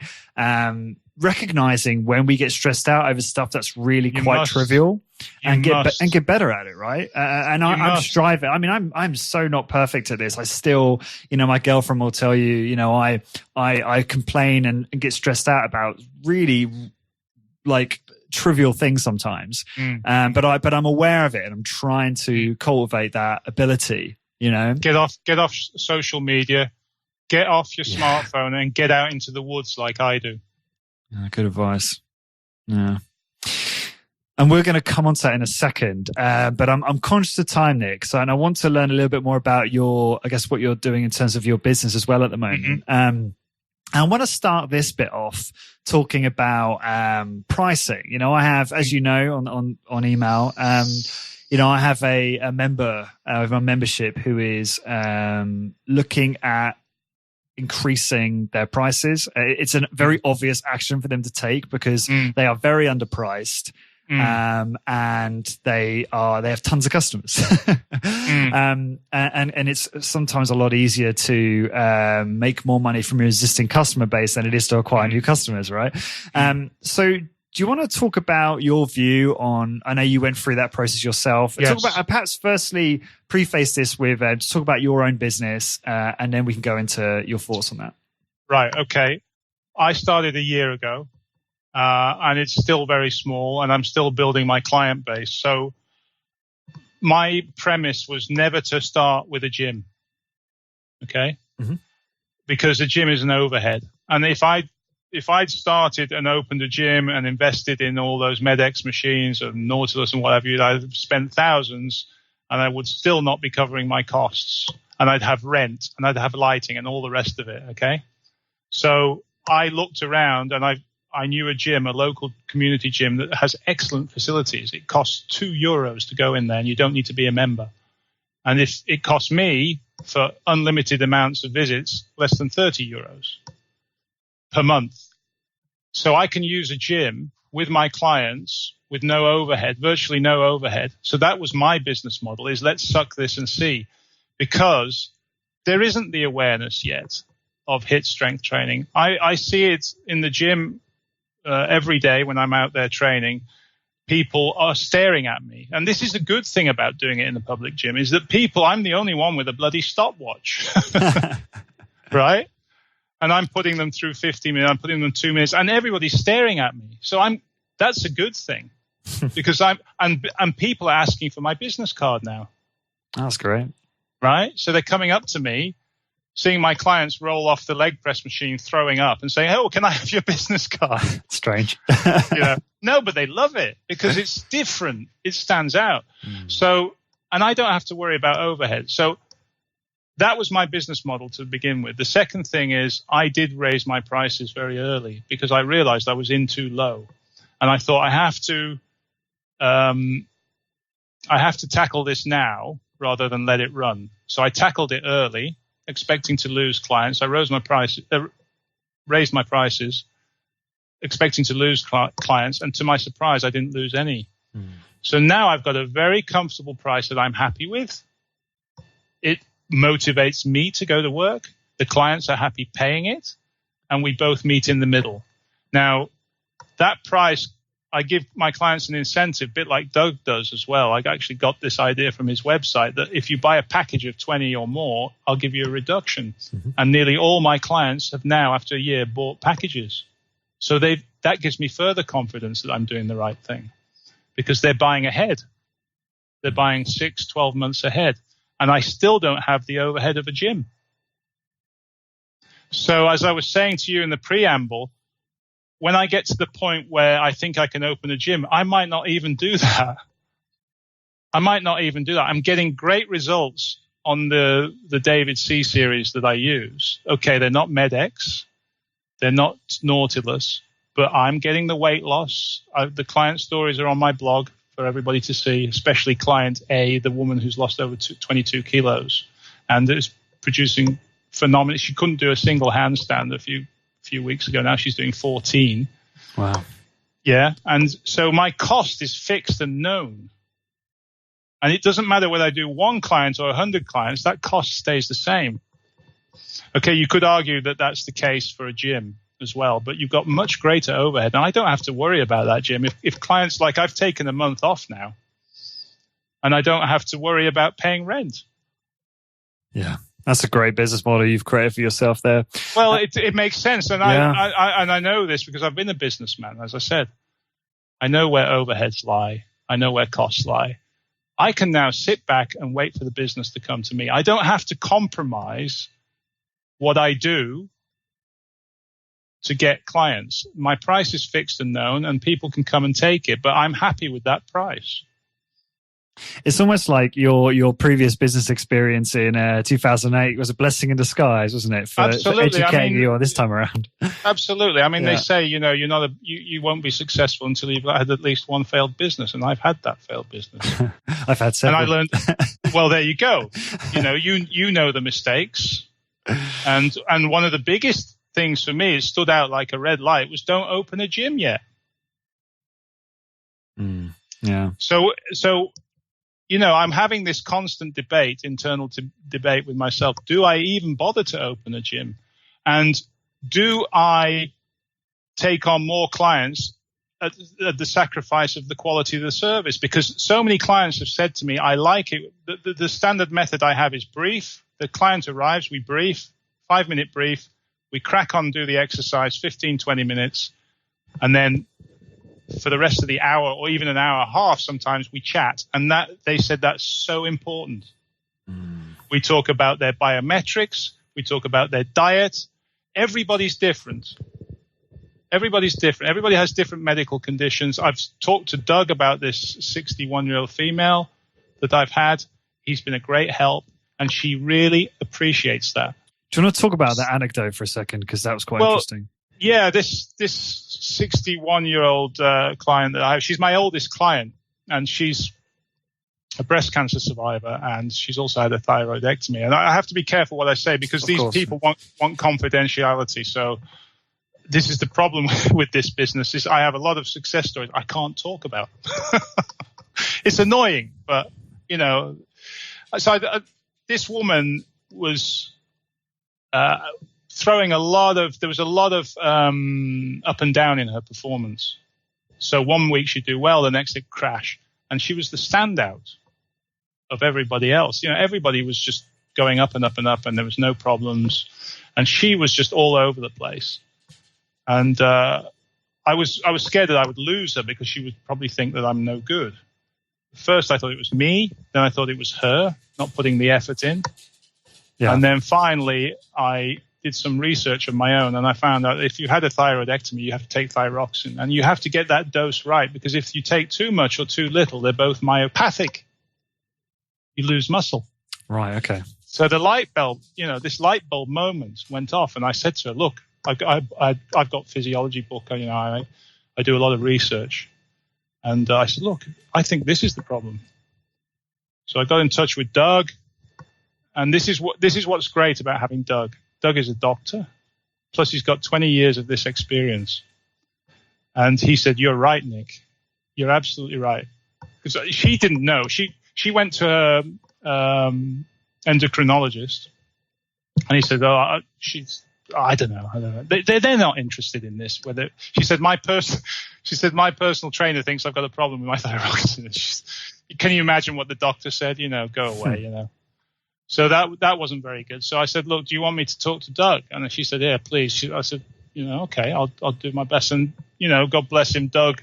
recognizing when we get stressed out over stuff that's really quite trivial and get better at it, right? I'm striving. I mean, I'm so not perfect at this. I still, my girlfriend will tell you, I complain and get stressed out about really like trivial things sometimes. But I'm aware of it, and I'm trying to cultivate that ability. Get off social media, get off your smartphone, and get out into the woods like I do. Good advice. Yeah. And we're going to come on to that in a second. But I'm conscious of time, Nick. And I want to learn a little bit more about what you're doing in terms of your business as well at the moment. And I want to start this bit off talking about pricing. I have, as you know, on email, I have a member of my membership who is looking at increasing their prices. It's a very obvious action for them to take because they are very underpriced, and they have tons of customers. And it's sometimes a lot easier to make more money from your existing customer base than it is to acquire new customers, right? So do you want to talk about your view on, I know you went through that process yourself. Yes. Talk about, perhaps firstly, preface this with, just talk about your own business, and then we can go into your thoughts on that. Right. Okay. I started a year ago, and it's still very small, and I'm still building my client base. So my premise was never to start with a gym. Okay. Because a gym is an overhead. And if I'd started and opened a gym and invested in all those MedX machines and Nautilus and whatever, I'd have spent thousands, and I would still not be covering my costs. And I'd have rent, and I'd have lighting and all the rest of it, okay? So I looked around, and I knew a gym, a local community gym that has excellent facilities. It costs €2 to go in there, and you don't need to be a member. And if it costs me, for unlimited amounts of visits, less than €30 per month. So I can use a gym with my clients with no overhead, virtually no overhead. So that was my business model, is let's suck this and see. because there isn't the awareness yet of HIIT strength training. I see it in the gym every day when I'm out there training. People are staring at me. And this is a good thing about doing it in the public gym, is that I'm the only one with a bloody stopwatch, right? And I'm putting them through 50 minutes, I'm putting them 2 minutes, and everybody's staring at me. So that's a good thing because and people are asking for my business card now. That's great. Right? So they're coming up to me, seeing my clients roll off the leg press machine, throwing up and saying, "Oh, can I have your business card?" Strange. No, but they love it because it's different. It stands out. So, and I don't have to worry about overhead. So that was my business model to begin with. The second thing is I did raise my prices very early because I realized I was in too low. And I thought I have to tackle this now rather than let it run. So I tackled it early, expecting to lose clients. I raised my prices, expecting to lose clients. And to my surprise, I didn't lose any. So now I've got a very comfortable price that I'm happy with. It motivates me to go to work. The clients are happy paying it. And we both meet in the middle. Now, that price, I give my clients an incentive, a bit like Doug does as well. I actually got this idea from his website that if you buy a package of 20 or more, I'll give you a reduction. And nearly all my clients have now, after a year, bought packages. So that gives me further confidence that I'm doing the right thing because they're buying ahead. They're buying 6, 12 months ahead. And I still don't have the overhead of a gym. So as I was saying to you in the preamble, when I get to the point where I think I can open a gym, I might not even do that. I'm getting great results on the David C series that I use. Okay, they're not MedX, they're not Nautilus, but I'm getting the weight loss. The client stories are on my blog for everybody to see, especially client A, the woman who's lost over 22 kilos and is producing phenomenal. She couldn't do a single handstand a few weeks ago. Now she's doing 14. Wow. Yeah. And so my cost is fixed and known. And it doesn't matter whether I do 1 client or 100 clients, that cost stays the same. Okay, you could argue that that's the case for a gym as well, but you've got much greater overhead. And I don't have to worry about that gym. If clients, like I've taken a month off now, and I don't have to worry about paying rent. Yeah. That's a great business model you've created for yourself there. Well, it makes sense. And yeah. I know this because I've been a businessman, as I said. I know where overheads lie. I know where costs lie. I can now sit back and wait for the business to come to me. I don't have to compromise what I do to get clients. My price is fixed and known, and people can come and take it, but I'm happy with that price. It's almost like your previous business experience in 2008 was a blessing in disguise, wasn't it? For educating you this time around. Absolutely. I mean, They say, you won't be successful until you've had at least one failed business, and I've had that failed business. I've had several. And I learned. Well, there you go. You know the mistakes, and one of the biggest things for me, it stood out like a red light, was don't open a gym yet. Yeah. So. I'm having this constant internal debate with myself. Do I even bother to open a gym? And do I take on more clients at the sacrifice of the quality of the service? Because so many clients have said to me, I like it. The standard method I have is brief. The client arrives, we brief, 5-minute brief. We crack on, do the exercise, 15, 20 minutes. And then for the rest of the hour or even an hour and a half, sometimes we chat. And that they said that's so important. We talk about their biometrics. We talk about their diet. Everybody's different. Everybody has different medical conditions. I've talked to Doug about this 61-year-old female that I've had. He's been a great help, and she really appreciates that. Do you want to talk about that anecdote for a second? Because that was quite interesting. Yeah, this 61-year-old client that I have, she's my oldest client, and she's a breast cancer survivor, and she's also had a thyroidectomy. And I have to be careful what I say because these people want confidentiality. So this is the problem with this business is I have a lot of success stories I can't talk about. It's annoying, but so this woman was there was a lot of up and down in her performance. So one week she'd do well, the next it'd crash. And she was the standout of everybody else. Everybody was just going up and up and up, and there was no problems. And she was just all over the place. And I was scared that I would lose her because she would probably think that I'm no good. First, I thought it was me. Then I thought it was her not putting the effort in. Yeah. And then finally, I did some research of my own, and I found out if you had a thyroidectomy, you have to take thyroxine, and you have to get that dose right, because if you take too much or too little, they're both myopathic. You lose muscle. Right. Okay. So the light bulb, this light bulb moment went off, and I said to her, "Look, I've got physiology book. I do a lot of research." And I said, "Look, I think this is the problem." So I got in touch with Doug, and this is what's great about having Doug. Doug is a doctor, plus he's got 20 years of this experience. And he said, "You're right, Nick. You're absolutely right." Because she didn't know. She went to her endocrinologist, and he said, "Oh, I don't know. They're not interested in this." She said, my personal trainer thinks I've got a problem with my thyroxine. Can you imagine what the doctor said? Go away. So that wasn't very good. So I said, "Look, do you want me to talk to Doug?" And she said, "Yeah, please." I said, "Okay, I'll do my best." And God bless him, Doug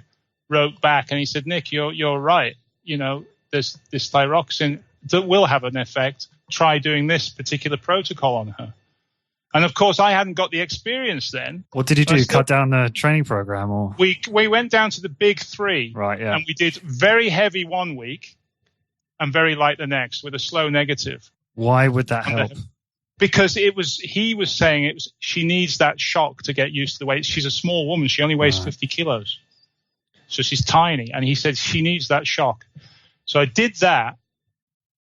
wrote back and he said, "Nick, you're right. There's this thyroxine that will have an effect. Try doing this particular protocol on her." And of course, I hadn't got the experience then. What did you do? Cut down the training program, or we went down to the big three, right? Yeah, and we did very heavy one week and very light the next with a slow negative. Why would that help? Because he was saying she needs that shock to get used to the weight. She's a small woman. She only weighs 50 kilos. So she's tiny. And he said she needs that shock. So I did that.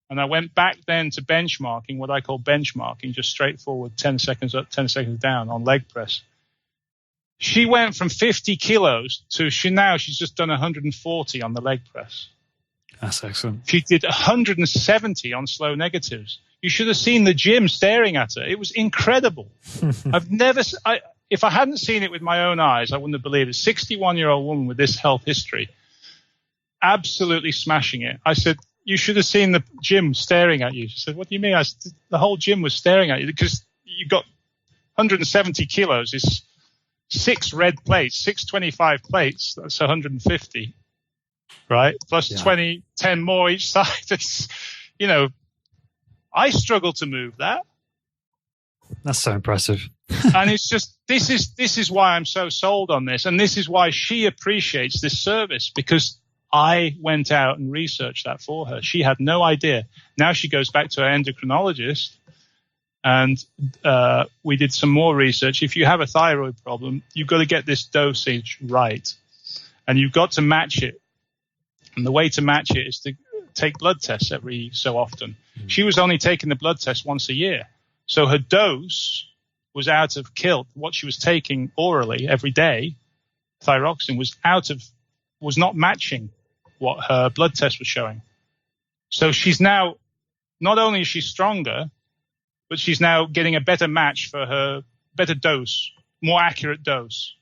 And I went back then to benchmarking, what I call benchmarking, just straightforward 10 seconds up, 10 seconds down on leg press. She went from 50 kilos to she's just done 140 on the leg press. That's excellent. She did 170 on slow negatives. You should have seen the gym staring at her. It was incredible. If I hadn't seen it with my own eyes, I wouldn't have believed it. 61-year-old woman with this health history, absolutely smashing it. I said, "You should have seen the gym staring at you." She said, "What do you mean?" I said, "The whole gym was staring at you because you got 170 kilos is 6 red plates, 625 plates. That's 150. Right? Plus 10 more each side. It's, I struggle to move that. That's so impressive. And it's just, this is why I'm so sold on this. And this is why she appreciates this service, because I went out and researched that for her. She had no idea. Now she goes back to her endocrinologist, and we did some more research. If you have a thyroid problem, you've got to get this dosage right, and you've got to match it. And the way to match it is to take blood tests every so often. She was only taking the blood test once a year. So her dose was out of kilt. What she was taking orally every day, thyroxine, was not matching what her blood test was showing. So she's now, not only is she stronger, but she's now getting a better match for her, better dose, more accurate dose.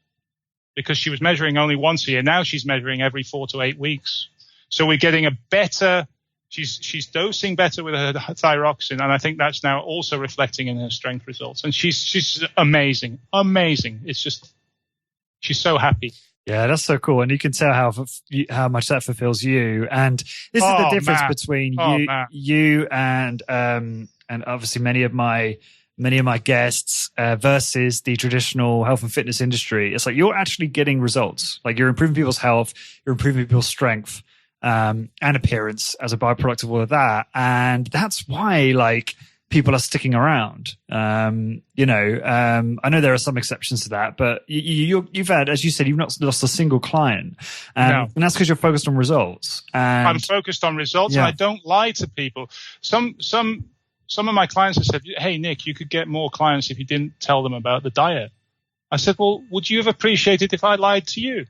Because she was measuring only once a year. Now she's measuring every 4 to 8 weeks. So we're getting a better, she's dosing better with her thyroxine, and I think that's now also reflecting in her strength results. And she's amazing. It's just, she's so happy. Yeah, that's so cool. And you can tell how much that fulfills you. And this is the difference between you and obviously many of my guests versus the traditional health and fitness industry. It's like you're actually getting results. Like you're improving people's health, you're improving people's strength and appearance as a byproduct of all of that. And that's why people are sticking around. I know there are some exceptions to that, but you've had, as you said, you've not lost a single client. No. And that's because you're focused on results. And I'm focused on results, and I don't lie to people. Some of my clients have said, "Hey, Nick, you could get more clients if you didn't tell them about the diet." I said, "Well, would you have appreciated if I lied to you?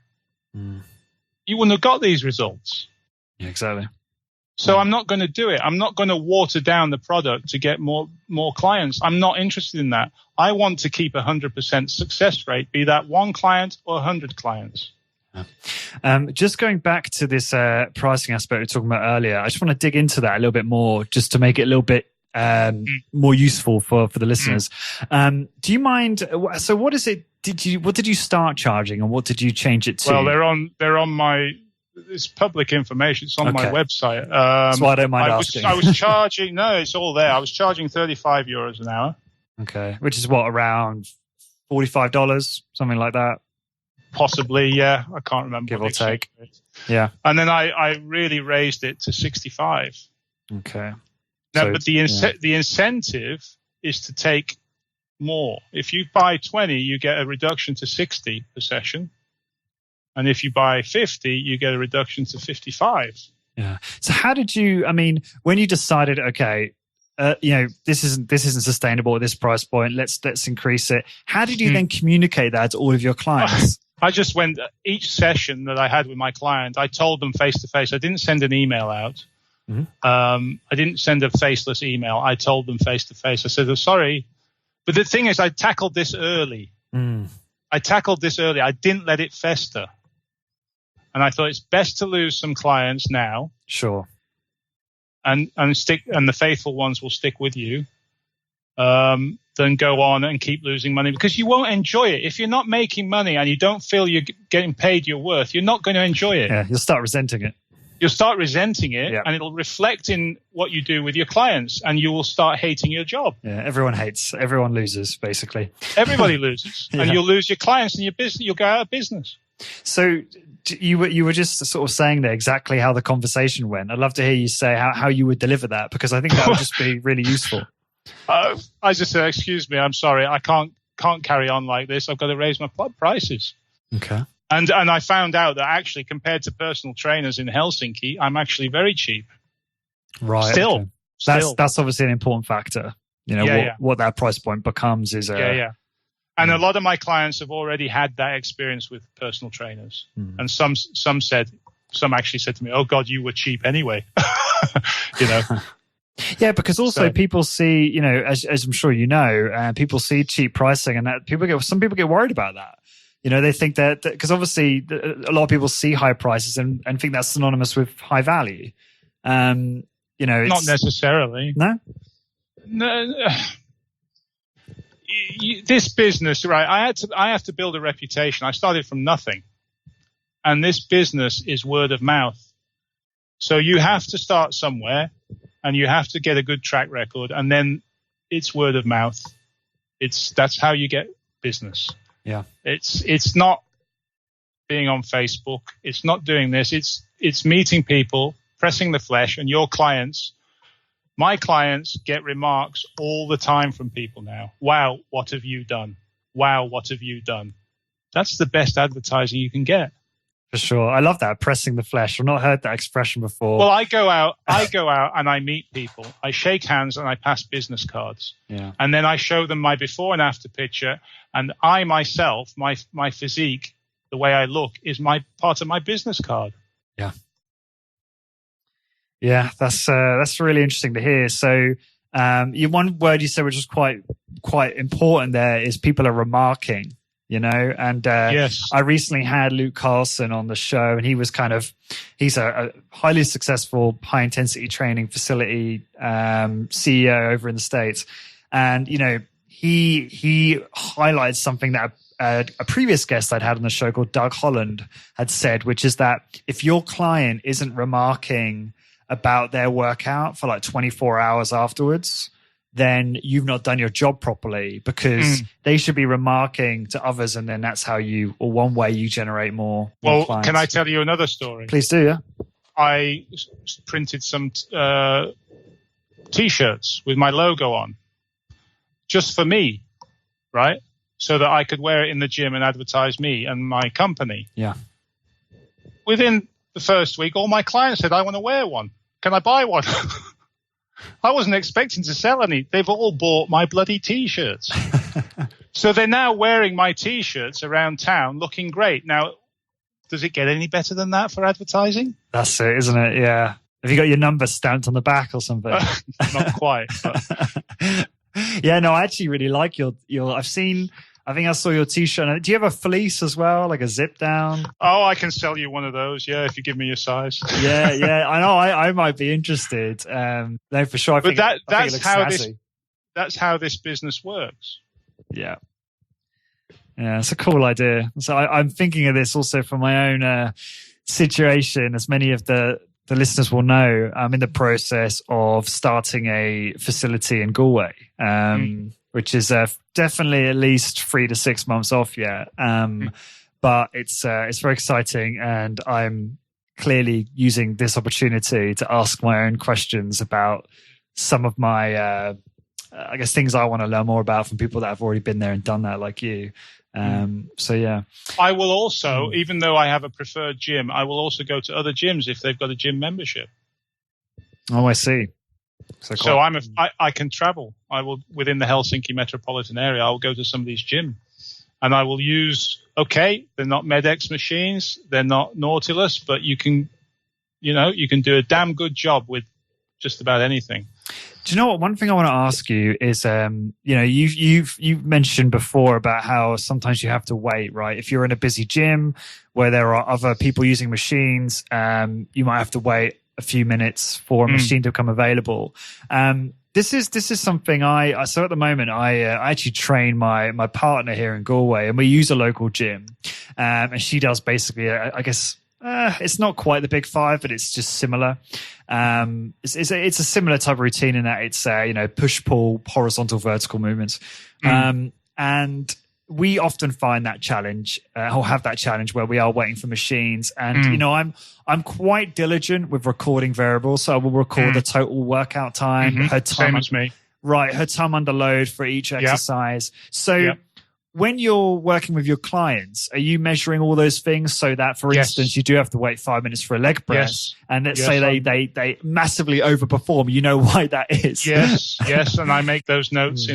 You wouldn't have got these results." Yeah, exactly. So I'm not going to do it. I'm not going to water down the product to get more clients. I'm not interested in that. I want to keep 100% success rate, be that 1 client or 100 clients. Just going back to this pricing aspect we were talking about earlier, I just want to dig into that a little bit more, just to make it a little bit more useful for the listeners. Do you mind? So, what is it? What did you start charging, and what did you change it to? Well, they're on my. It's public information. It's on my website. That's why I don't mind asking. I was charging. No, it's all there. I was charging €35 an hour. Okay, which is what, around $45, something like that. Possibly, yeah. I can't remember. Give or take. Yeah. And then I really raised it to 65. Okay. Now, but the incentive is to take more. If you buy 20, you get a reduction to 60 per session. And if you buy 50, you get a reduction to 55. Yeah. So how did you, when you decided, okay, this isn't sustainable at this price point, let's increase it. How did you then communicate that to all of your clients? I just went, each session that I had with my client, I told them face to face. I didn't send an email out. I didn't send a faceless email. I told them face to face. I said, "I'm sorry." But the thing is, I tackled this early. I didn't let it fester. And I thought it's best to lose some clients now. Sure. And the faithful ones will stick with you. Then go on and keep losing money, because you won't enjoy it. If you're not making money and you don't feel you're getting paid your worth, you're not going to enjoy it. Yeah, you'll start resenting it. And it'll reflect in what you do with your clients, and you will start hating your job. Yeah, everyone loses, basically. Everybody loses, and you'll lose your clients and your business. You'll go out of business. So you were just sort of saying there exactly how the conversation went. I'd love to hear you say how you would deliver that, because I think that would just be really useful. I just said, "Excuse me, I'm sorry, I can't carry on like this. I've got to raise my prices." Okay. And I found out that actually, compared to personal trainers in Helsinki, I'm actually very cheap. Right. Still. That's obviously an important factor. What that price point becomes is And a lot of my clients have already had that experience with personal trainers. And some actually said to me, "Oh God, you were cheap anyway." Yeah, because also people see, as I'm sure you know, people see cheap pricing, and that some people get worried about that. They think that because obviously a lot of people see high prices and think that's synonymous with high value. Not necessarily. No. This business, right? I have to build a reputation. I started from nothing, and this business is word of mouth. So you have to start somewhere, and you have to get a good track record, and then it's word of mouth. That's how you get business. Yeah. It's not being on Facebook. It's not doing this. It's meeting people, pressing the flesh, and your clients. My clients get remarks all the time from people now. "Wow, what have you done? Wow, what have you done?" That's the best advertising you can get. For sure. I love that, pressing the flesh. I've not heard that expression before. Well, I go out and I meet people. I shake hands and I pass business cards. Yeah. And then I show them my before and after picture. And I myself, my physique, the way I look, is my part of my business card. Yeah. Yeah, that's really interesting to hear. So one word you said, which was quite important there, is people are remarking. And yes. I recently had Luke Carlson on the show, and he's a highly successful high intensity training facility CEO over in the States. And, he highlights something that a previous guest I'd had on the show called Doug Holland had said, which is that if your client isn't remarking about their workout for like 24 hours afterwards, then you've not done your job properly, because they should be remarking to others, and then that's how one way you generate more clients. Can I tell you another story? Please do, yeah. I printed some T-shirts with my logo on, just for me, right? So that I could wear it in the gym and advertise me and my company. Yeah. Within the first week, all my clients said, "I want to wear one. Can I buy one?" I wasn't expecting to sell any. They've all bought my bloody T-shirts. So they're now wearing my T-shirts around town, looking great. Now, does it get any better than that for advertising? That's it, isn't it? Yeah. Have you got your number stamped on the back or something? Not quite. But. Yeah, no, I actually really like your. I think I saw your T-shirt. Do you have a fleece as well, like a zip down? Oh, I can sell you one of those. Yeah, if you give me your size. Yeah. I know. I might be interested. No, for sure. I think it looks snazzy. That's how this business works. Yeah, it's a cool idea. So I'm thinking of this also for my own situation. As many of the listeners will know, I'm in the process of starting a facility in Galway. Which is definitely at least 3 to 6 months off yet. But it's very exciting, and I'm clearly using this opportunity to ask my own questions about some of my, I guess, things I want to learn more about from people that have already been there and done that, like you. So yeah. I will also, even though I have a preferred gym, I will also go to other gyms if they've got a gym membership. Oh, I see. So I can travel. I will, within the Helsinki metropolitan area, I will go to some of these gyms, and I will use. Okay, they're not Medex machines, they're not Nautilus, but you can do a damn good job with just about anything. Do you know what? One thing I want to ask you is, you've mentioned before about how sometimes you have to wait, right? If you're in a busy gym where there are other people using machines, you might have to wait a few minutes for a machine to become available. This is something so at the moment I actually train my partner here in Galway, and we use a local gym, and she does basically I guess it's not quite the big five, but it's just similar. It's a similar type of routine in that it's push pull, horizontal, vertical movements, and we often find that challenge or have that challenge where we are waiting for machines. And, I'm quite diligent with recording variables. So I will record the total workout time, her time. Same as me. Right. Her time under load for each exercise. So when you're working with your clients, are you measuring all those things so that, for instance, you do have to wait 5 minutes for a leg press, and let's say they massively overperform? You know why that is? Yes, and I make those notes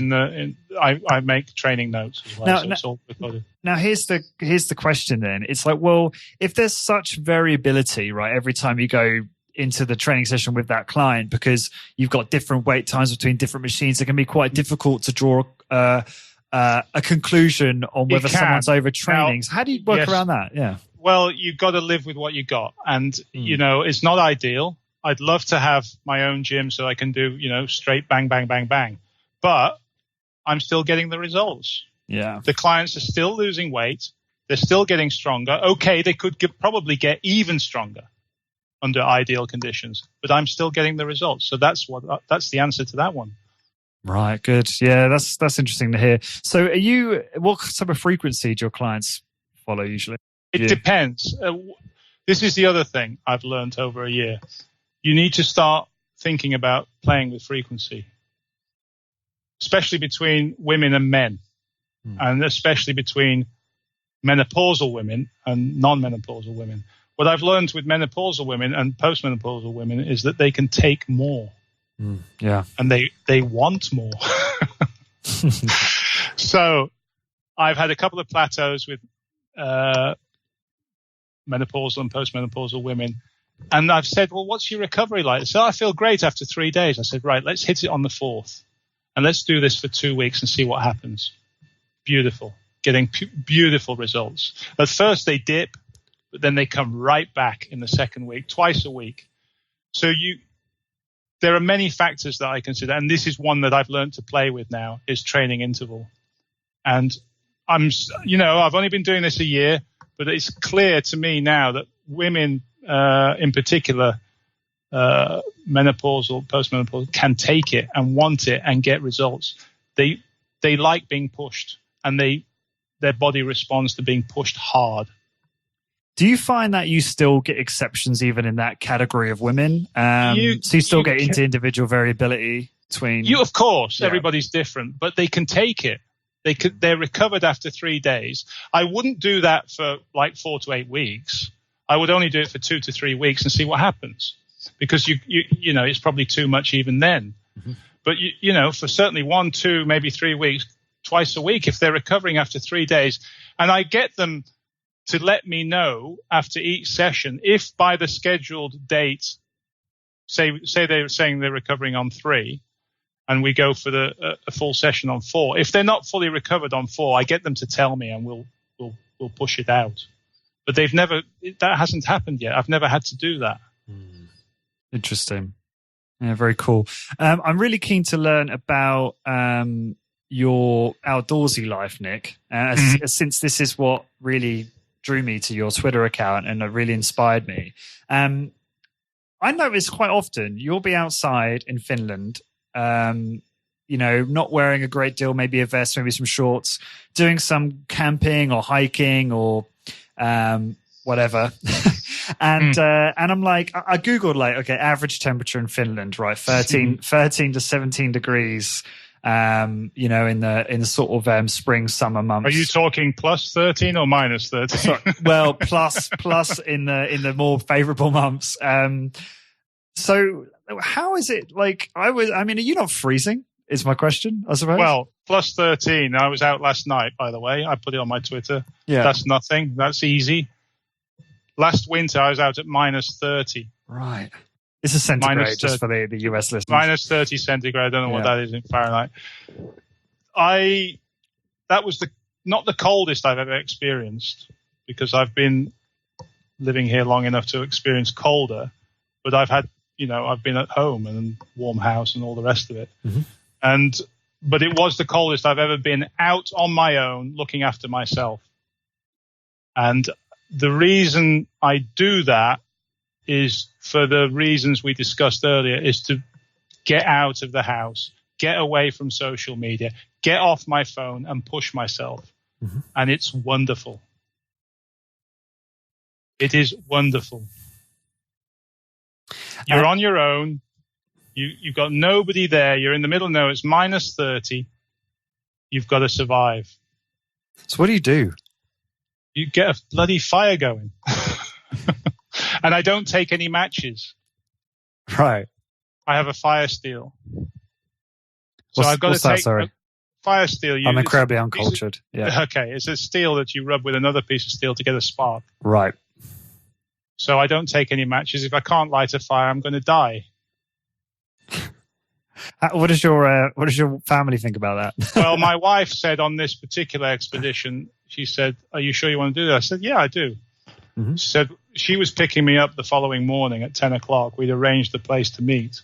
I make training notes as well. So it's all recorded. Now here's the question. Then it's like, well, if there's such variability, right, every time you go into the training session with that client, because you've got different wait times between different machines, it can be quite difficult to draw a conclusion on whether someone's overtraining. So how do you work around that? Yeah. Well, you've got to live with what you got. And, it's not ideal. I'd love to have my own gym so I can do, straight bang, bang, bang, bang. But I'm still getting the results. Yeah. The clients are still losing weight. They're still getting stronger. Okay, they could probably get even stronger under ideal conditions, but I'm still getting the results. So that's the answer to that one. Right, good. Yeah, that's interesting to hear. So what type of frequency do your clients follow usually? It depends. This is the other thing I've learned over a year. You need to start thinking about playing with frequency, especially between women and men, and especially between menopausal women and non-menopausal women. What I've learned with menopausal women and postmenopausal women is that they can take more. And they want more. So I've had a couple of plateaus with menopausal and postmenopausal women, and I've said, well, what's your recovery like? So I feel great after 3 days. I said, right, let's hit it on the 4th, and let's do this for 2 weeks and see what happens. Beautiful. Getting beautiful results. At first they dip, but then they come right back in the second week, twice a week. So there are many factors that I consider, and this is one that I've learned to play with now, is training interval. And I've only been doing this a year, but it's clear to me now that women, in particular, menopausal, postmenopausal, can take it and want it and get results. They like being pushed, and their body responds to being pushed hard. Do you find that you still get exceptions even in that category of women? So you still get into individual variability between... Of course, everybody's different, but they can take it. They're recovered after 3 days. I wouldn't do that for like 4 to 8 weeks. I would only do it for 2 to 3 weeks and see what happens, because it's probably too much even then. Mm-hmm. But for certainly 1, 2, maybe 3 weeks, twice a week, if they're recovering after 3 days, and I get them to let me know after each session if by the scheduled date say they're saying they're recovering on 3, and we go for a full session on 4. If they're not fully recovered on 4, I get them to tell me, and we'll push it out. But that hasn't happened yet. I've never had to do that. Interesting. Yeah, very cool. I'm really keen to learn about your outdoorsy life, Nick, since this is what really drew me to your Twitter account and it really inspired me. I notice quite often you'll be outside in Finland, not wearing a great deal, maybe a vest, maybe some shorts, doing some camping or hiking or whatever. And I'm like, I Googled okay, average temperature in Finland, right? 13 to 17 degrees, in the sort of spring, summer months. Are you talking plus 13 or minus 13? So, well, plus in the more favorable months. So how is it are you not freezing? Is my question, I suppose. Well, plus 13. I was out last night, by the way. I put it on my Twitter. Yeah. That's nothing. That's easy. Last winter, I was out at minus 30. Right. This is centigrade, just for the US listeners. Minus 30 centigrade. I don't know what that is in Fahrenheit. That was not the coldest I've ever experienced, because I've been living here long enough to experience colder, but I've been at home and warm house and all the rest of it. Mm-hmm. But it was the coldest I've ever been out on my own, looking after myself. And the reason I do that is for the reasons we discussed earlier, is to get out of the house, get away from social media, get off my phone and push myself. Mm-hmm. And it's wonderful. It is wonderful. You're on your own. You've got nobody there. You're in the middle of nowhere. It's minus 30. You've got to survive. So what do you do? You get a bloody fire going. And I don't take any matches. Right. I have a fire steel. So I've got to take a fire steel. I'm incredibly uncultured. Yeah. Okay. It's a steel that you rub with another piece of steel to get a spark. Right. So I don't take any matches. If I can't light a fire, I'm going to die. What does your family think about that? Well, my wife said on this particular expedition, she said, "Are you sure you want to do that?" I said, "Yeah, I do." Mm-hmm. She said she was picking me up the following morning at 10 o'clock. We'd arranged the place to meet.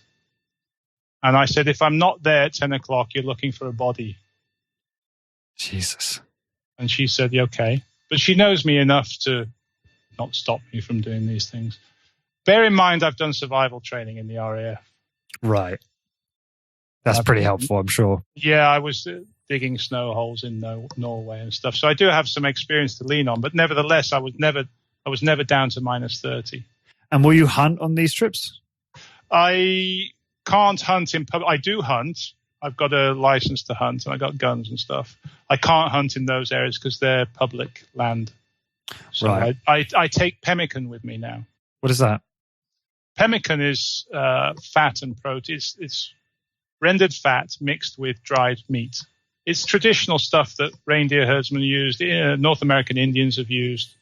And I said, if I'm not there at 10 o'clock, you're looking for a body. Jesus. And she said, yeah, okay. But she knows me enough to not stop me from doing these things. Bear in mind, I've done survival training in the RAF. Right. That's pretty helpful, I'm sure. Yeah, I was digging snow holes in Norway and stuff. So I do have some experience to lean on. But nevertheless, I was never down to minus 30. And will you hunt on these trips? I can't hunt in public. I do hunt. I've got a license to hunt, and I got guns and stuff. I can't hunt in those areas because they're public land. So right. I take pemmican with me now. What is that? Pemmican is fat and protein. It's rendered fat mixed with dried meat. It's traditional stuff that reindeer herdsmen used. North American Indians have used.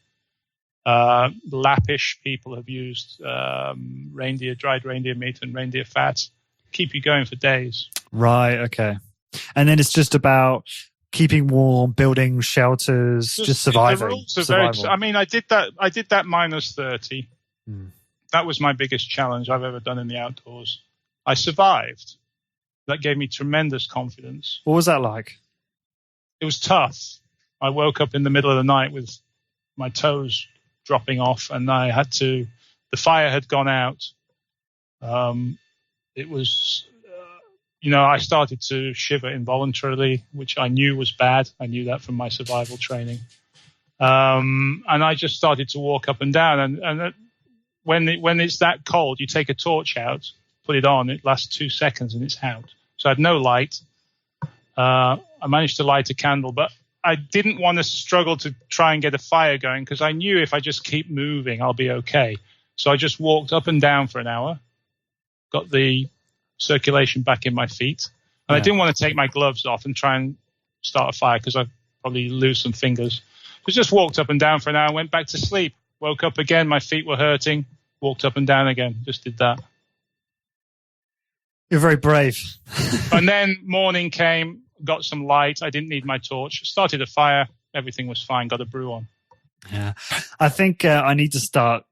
Lappish people have used dried reindeer meat and reindeer fat. Keep you going for days. Right. Okay. And then it's just about keeping warm, building shelters, just surviving. The rules are I did that minus 30. That was my biggest challenge I've ever done in the outdoors. I survived. That gave me tremendous confidence. What was that like? It was tough. I woke up in the middle of the night with my toes dropping off, and the fire had gone out. It was, I started to shiver involuntarily, which I knew was bad. I knew that from my survival training. And I just started to walk up and down. And when it's that cold, you take a torch out, put it on, it lasts 2 seconds and it's out. So I had no light. I managed to light a candle, but I didn't want to struggle to try and get a fire going because I knew if I just keep moving, I'll be okay. So I just walked up and down for an hour, got the circulation back in my feet. And I didn't want to take my gloves off and try and start a fire because I'd probably lose some fingers. So just walked up and down for an hour, went back to sleep, woke up again, my feet were hurting, walked up and down again, just did that. You're very brave. And then morning came, got some light. I didn't need my torch. Started a fire. Everything was fine. Got a brew on. Yeah. I think I need to start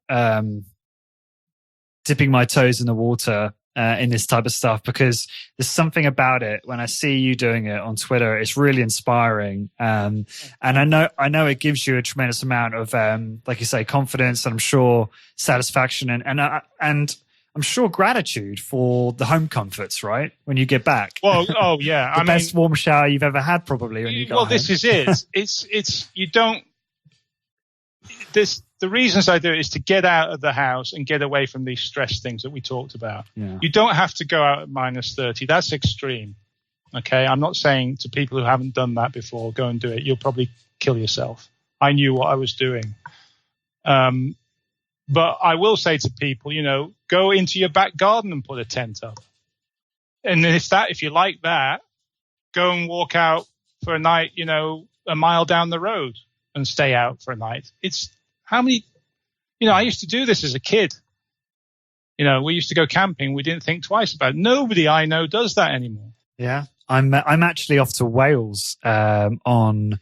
dipping my toes in the water in this type of stuff, because there's something about it. When I see you doing it on Twitter, it's really inspiring. And I know it gives you a tremendous amount of, like you say, confidence, and I'm sure satisfaction and I'm sure gratitude for the home comforts, right? When you get back. Well, oh yeah. The best warm shower you've ever had, probably, when you go home. This is it. It's you don't. The reasons I do it is to get out of the house and get away from these stress things that we talked about. Yeah. You don't have to go out at -30. That's extreme. Okay. I'm not saying to people who haven't done that before, go and do it. You'll probably kill yourself. I knew what I was doing. But I will say to people, go into your back garden and put a tent up. And if you like that, go and walk out for a night, a mile down the road and stay out for a night. It's how many, I used to do this as a kid. We used to go camping. We didn't think twice about it. Nobody I know does that anymore. Yeah. I'm actually off to Wales on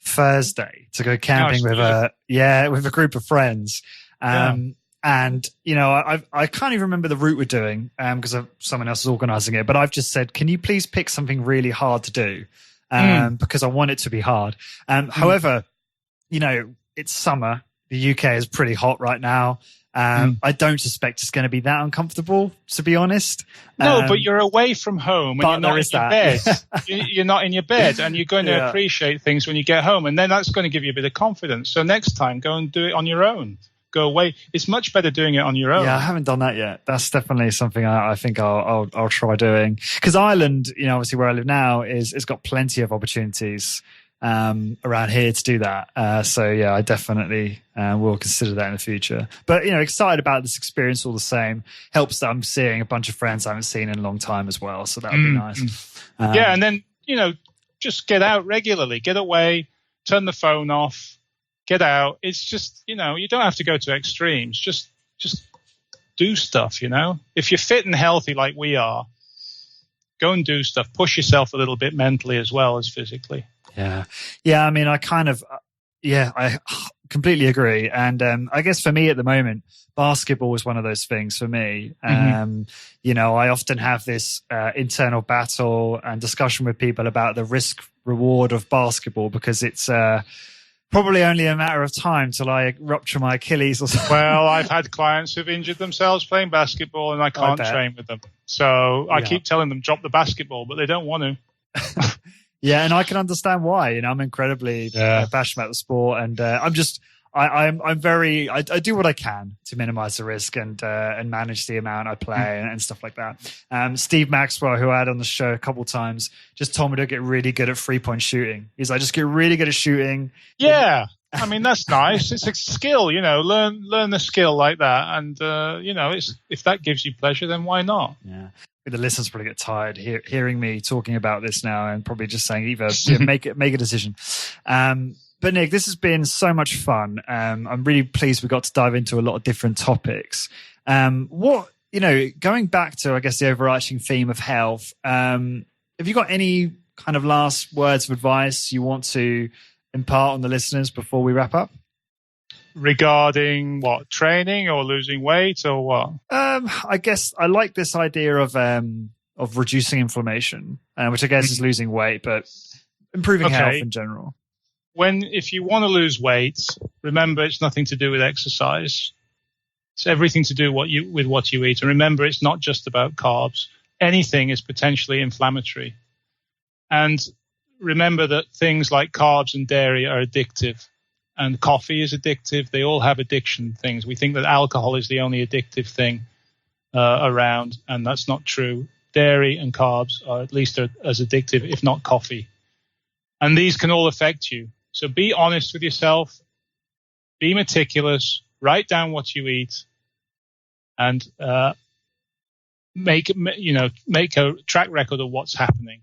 Thursday to go camping with a group of friends. And I can't even remember the route we're doing because someone else is organizing it, but I've just said, can you please pick something really hard to do? Because I want it to be hard. However, it's summer. The UK is pretty hot right now. I don't suspect it's going to be that uncomfortable, to be honest. No, but you're away from home and you're not in your bed. You're not in your bed, and you're going to appreciate things when you get home. And then that's going to give you a bit of confidence. So next time, go and do it on your own. Go away. It's much better doing it on your own. Yeah, I haven't done that yet. That's definitely something I think I'll try doing. Because Ireland, obviously where I live now, it's got plenty of opportunities around here to do that. So yeah, I definitely will consider that in the future. But excited about this experience all the same. Helps that I'm seeing a bunch of friends I haven't seen in a long time as well. So that would be nice. And then just get out regularly. Get away. Turn the phone off. Get out. It's just, you don't have to go to extremes. Just do stuff, If you're fit and healthy like we are, go and do stuff. Push yourself a little bit mentally as well as physically. Yeah. Yeah. I mean, I completely agree. And I guess for me at the moment, basketball is one of those things for me. I often have this internal battle and discussion with people about the risk reward of basketball, because it's probably only a matter of time till I rupture my Achilles or something. Well, I've had clients who've injured themselves playing basketball, and I can't train with them. So I keep telling them, drop the basketball, but they don't want to. Yeah, and I can understand why. I'm incredibly passionate about the sport, and I'm I do what I can to minimize the risk and manage the amount I play and stuff like that. Steve Maxwell, who I had on the show a couple of times, just told me to get really good at 3-point shooting. He's like, just get really good at shooting. Yeah. I mean, that's nice. It's a skill, learn the skill like that. And, if that gives you pleasure, then why not? Yeah. The listeners probably get tired hearing me talking about this now, and probably just saying either make a decision. But Nick, this has been so much fun. I'm really pleased we got to dive into a lot of different topics. Going back to, I guess, the overarching theme of health, have you got any kind of last words of advice you want to impart on the listeners before we wrap up? Regarding what, training or losing weight or what? I guess I like this idea of reducing inflammation, which I guess is losing weight, but improving health in general. If you want to lose weight, remember it's nothing to do with exercise. It's everything to do with what you eat. And remember, it's not just about carbs. Anything is potentially inflammatory. And remember that things like carbs and dairy are addictive. And coffee is addictive. They all have addiction things. We think that alcohol is the only addictive thing around, and that's not true. Dairy and carbs are at least as addictive, if not coffee. And these can all affect you. So be honest with yourself. Be meticulous. Write down what you eat, and make a track record of what's happening.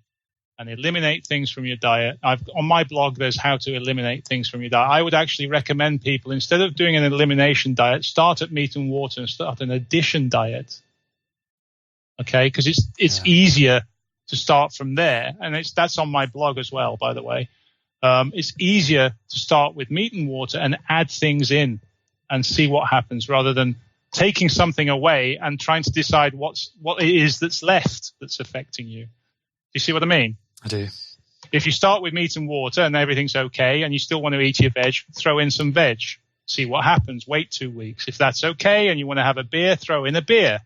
And eliminate things from your diet. On my blog, there's how to eliminate things from your diet. I would actually recommend people, instead of doing an elimination diet, start at meat and water and start an addition diet. Okay, because it's easier to start from there, and that's on my blog as well, by the way. It's easier to start with meat and water and add things in and see what happens, rather than taking something away and trying to decide what it is that's left that's affecting you. Do you see what I mean? I do. If you start with meat and water and everything's okay and you still want to eat your veg, throw in some veg. See what happens. Wait 2 weeks. If that's okay and you want to have a beer, throw in a beer.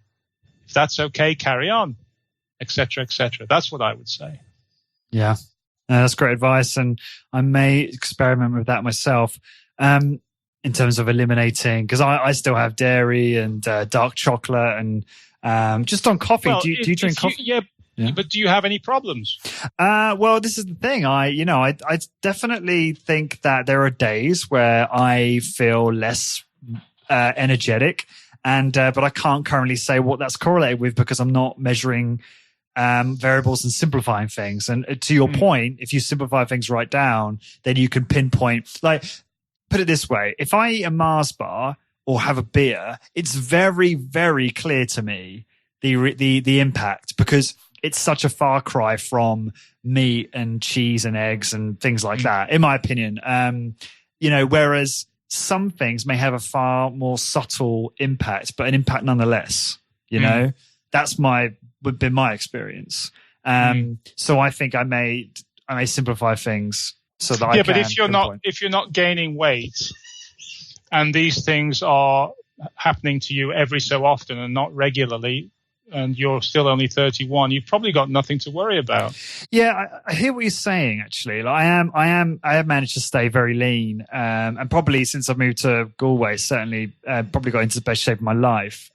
If that's okay, carry on, etc., etc. That's what I would say. Yeah, that's great advice, and I may experiment with that myself in terms of eliminating, because I still have dairy and dark chocolate, and just on coffee. Well, do you drink coffee? Yeah, but do you have any problems? Well, this is the thing. I definitely think that there are days where I feel less energetic. But I can't currently say what that's correlated with, because I'm not measuring variables and simplifying things. And to your point, if you simplify things right down, then you can pinpoint. Like, put it this way: if I eat a Mars bar or have a beer, it's very, very clear to me the impact, because it's such a far cry from meat and cheese and eggs and things like that, in my opinion. Whereas some things may have a far more subtle impact, but an impact nonetheless. That's would be my experience. So I think I may simplify things so that I can. Yeah, but if you're not gaining weight, and these things are happening to you every so often and not regularly, and you're still only 31, you've probably got nothing to worry about. Yeah, I hear what you're saying. Actually, like, I have managed to stay very lean, and probably since I've moved to Galway, certainly probably got into the best shape of my life.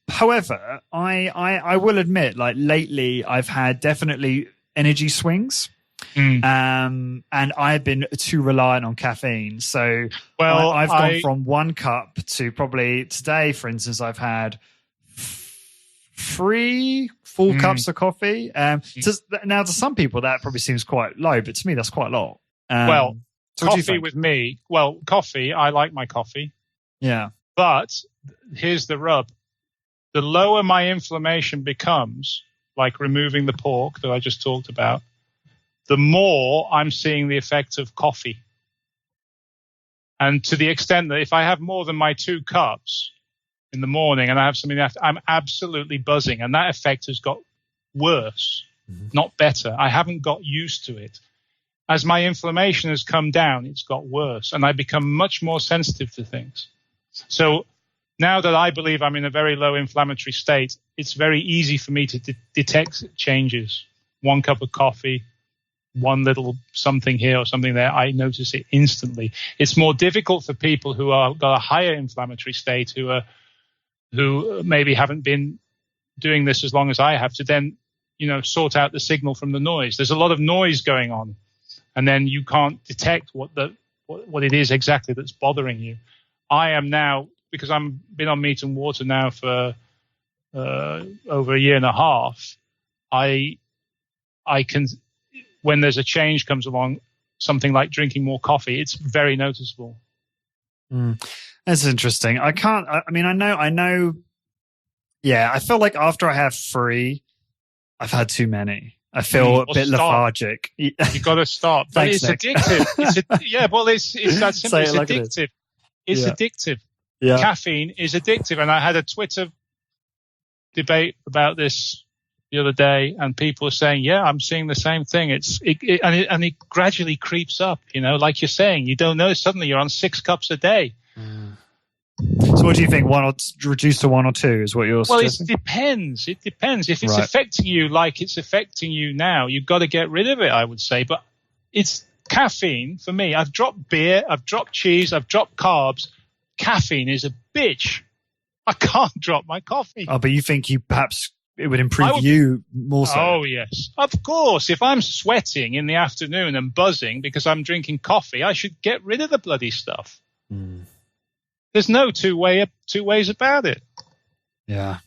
However, I will admit, like, lately I've had definitely energy swings. And I've been too reliant on caffeine. So I've gone from 1 cup to probably today, for instance, I've had 3 full cups of coffee. Now, to some people, that probably seems quite low, but to me, that's quite a lot. Coffee with me. Well, coffee, I like my coffee. Yeah. But here's the rub. The lower my inflammation becomes, like removing the pork that I just talked about, the more I'm seeing the effect of coffee. And to the extent that if I have more than my 2 cups in the morning and I have something after, I'm absolutely buzzing. And that effect has got worse, not better. I haven't got used to it. As my inflammation has come down, it's got worse. And I become much more sensitive to things. So now that I believe I'm in a very low inflammatory state, it's very easy for me to detect changes. 1 cup of coffee, 1 little something here or something there, I notice it instantly. It's more difficult for people who got a higher inflammatory state, who maybe haven't been doing this as long as I have, to then, sort out the signal from the noise. There's a lot of noise going on, and then you can't detect what it is exactly that's bothering you. I am now, because I've been on meat and water now for over a year and a half, I can, when there's a change comes along, something like drinking more coffee, it's very noticeable. That's interesting. I know. Yeah, I feel like after I have 3, I've had too many. I feel a bit lethargic. You got to stop. But it's addictive. It's that simple. It's addictive. It's addictive. Yeah. Caffeine is addictive. And I had a Twitter debate about this the other day, and people are saying, yeah, I'm seeing the same thing. It gradually creeps up, like you're saying. You don't know, suddenly you're on 6 cups a day. So what do you think? Reduce to 1 or 2 is what you're suggesting? Well, it depends. If it's affecting you like it's affecting you now, you've got to get rid of it, I would say. But it's caffeine for me. I've dropped beer, I've dropped cheese, I've dropped carbs. Caffeine is a bitch. I can't drop my coffee. Oh, but you think it would improve you more so? Oh, yes. Of course. If I'm sweating in the afternoon and buzzing because I'm drinking coffee, I should get rid of the bloody stuff. There's no two ways about it. Yeah.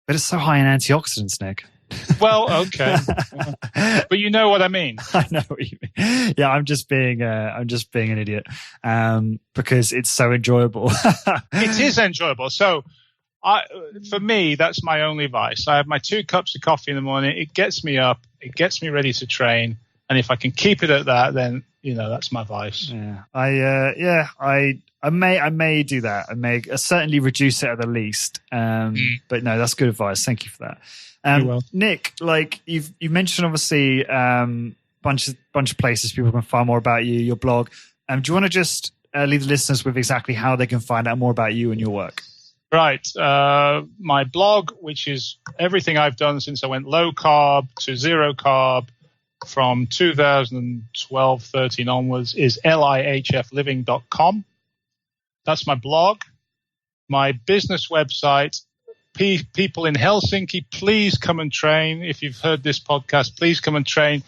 But it's so high in antioxidants, Nick. Well, okay. But you know what I mean. I know what you mean. Yeah, I'm just being an idiot because it's so enjoyable. It is enjoyable. So For me, that's my only vice. I have my 2 cups of coffee in the morning. It gets me up. It gets me ready to train. And if I can keep it at that, then, that's my vice. Yeah. I may do that. I may certainly reduce it at the least. But no, that's good advice. Thank you for that. Nick, like you've mentioned, obviously, bunch of places people can find more about you, your blog. Do you want to just leave the listeners with exactly how they can find out more about you and your work? Right. My blog, which is everything I've done since I went low carb to zero carb from 2012-13 onwards, is lihfliving.com. That's my blog. My business website, people in Helsinki, please come and train. If you've heard this podcast, please come and train.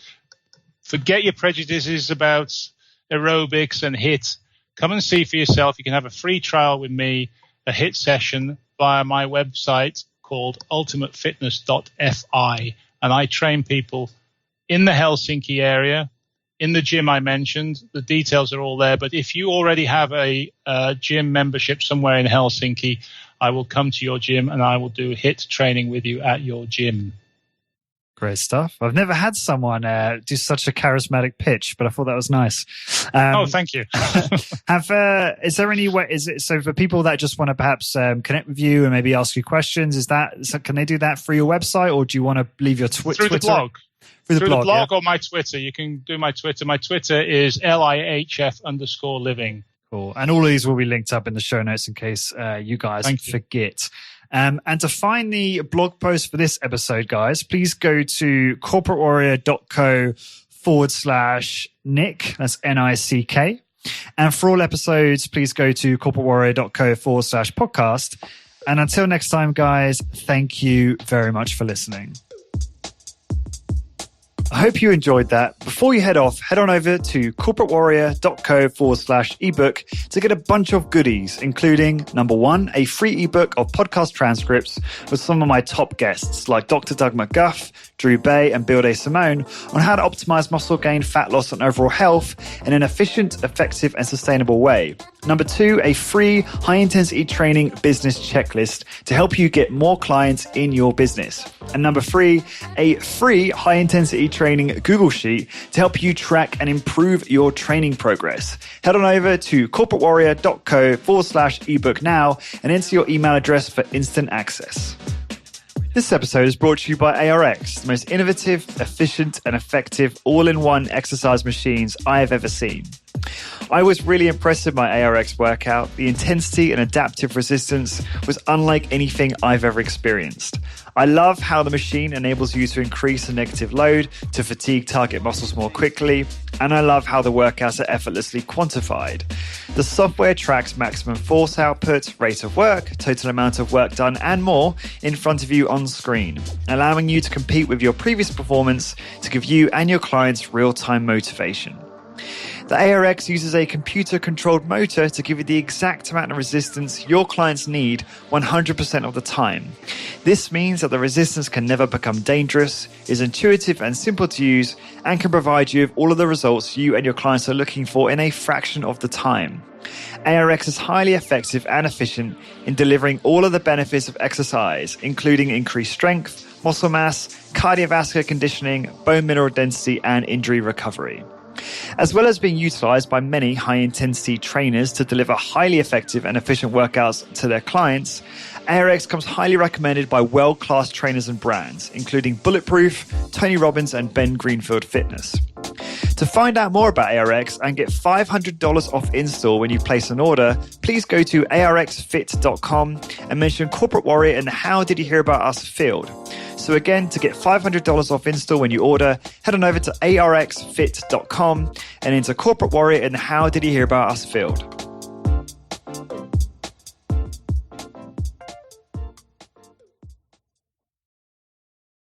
Forget your prejudices about aerobics and HIIT. Come and see for yourself. You can have a free trial with me, a HIIT session via my website called ultimatefitness.fi. And I train people in the Helsinki area, in the gym I mentioned. The details are all there. But if you already have a gym membership somewhere in Helsinki, I will come to your gym and I will do HIIT training with you at your gym. Great stuff. I've never had someone do such a charismatic pitch, but I thought that was nice. Thank you. Is there any way? Is it so for people that just want to perhaps connect with you and maybe ask you questions? Can they do that through your website, or do you want to leave your Twitter? Through the blog. Through the blog yeah. Or my Twitter. You can do my Twitter. My Twitter is LIHF_living. Cool. And all of these will be linked up in the show notes in case you guys forget. And to find the blog post for this episode, guys, please go to corporatewarrior.co/Nick. That's NICK. And for all episodes, please go to corporatewarrior.co/podcast. And until next time, guys, thank you very much for listening. I hope you enjoyed that. Before you head off, head on over to corporatewarrior.co/ebook to get a bunch of goodies, including number 1, a free ebook of podcast transcripts with some of my top guests like Dr. Doug McGuff, Drew Bay, and Bill Simone on how to optimize muscle gain, fat loss, and overall health in an efficient, effective, and sustainable way. Number 2, a free high-intensity training business checklist to help you get more clients in your business. And number 3, a free high-intensity training Google Sheet to help you track and improve your training progress. Head on over to corporatewarrior.co/ebook now and enter your email address for instant access. This episode is brought to you by ARX, the most innovative, efficient, and effective all-in-one exercise machines I have ever seen. I was really impressed with my ARX workout. The intensity and adaptive resistance was unlike anything I've ever experienced. I love how the machine enables you to increase the negative load to fatigue target muscles more quickly, and I love how the workouts are effortlessly quantified. The software tracks maximum force output, rate of work, total amount of work done, and more in front of you on screen, allowing you to compete with your previous performance to give you and your clients real-time motivation. The ARX uses a computer-controlled motor to give you the exact amount of resistance your clients need 100% of the time. This means that the resistance can never become dangerous, is intuitive and simple to use, and can provide you with all of the results you and your clients are looking for in a fraction of the time. ARX is highly effective and efficient in delivering all of the benefits of exercise, including increased strength, muscle mass, cardiovascular conditioning, bone mineral density, and injury recovery. As well as being utilized by many high-intensity trainers to deliver highly effective and efficient workouts to their clients, ARX comes highly recommended by world-class trainers and brands, including Bulletproof, Tony Robbins, and Ben Greenfield Fitness. To find out more about ARX and get $500 off install when you place an order, please go to arxfit.com and mention Corporate Warrior in the How Did You Hear About Us field. So again, to get $500 off install when you order, head on over to arxfit.com and enter Corporate Warrior in the How Did You Hear About Us field.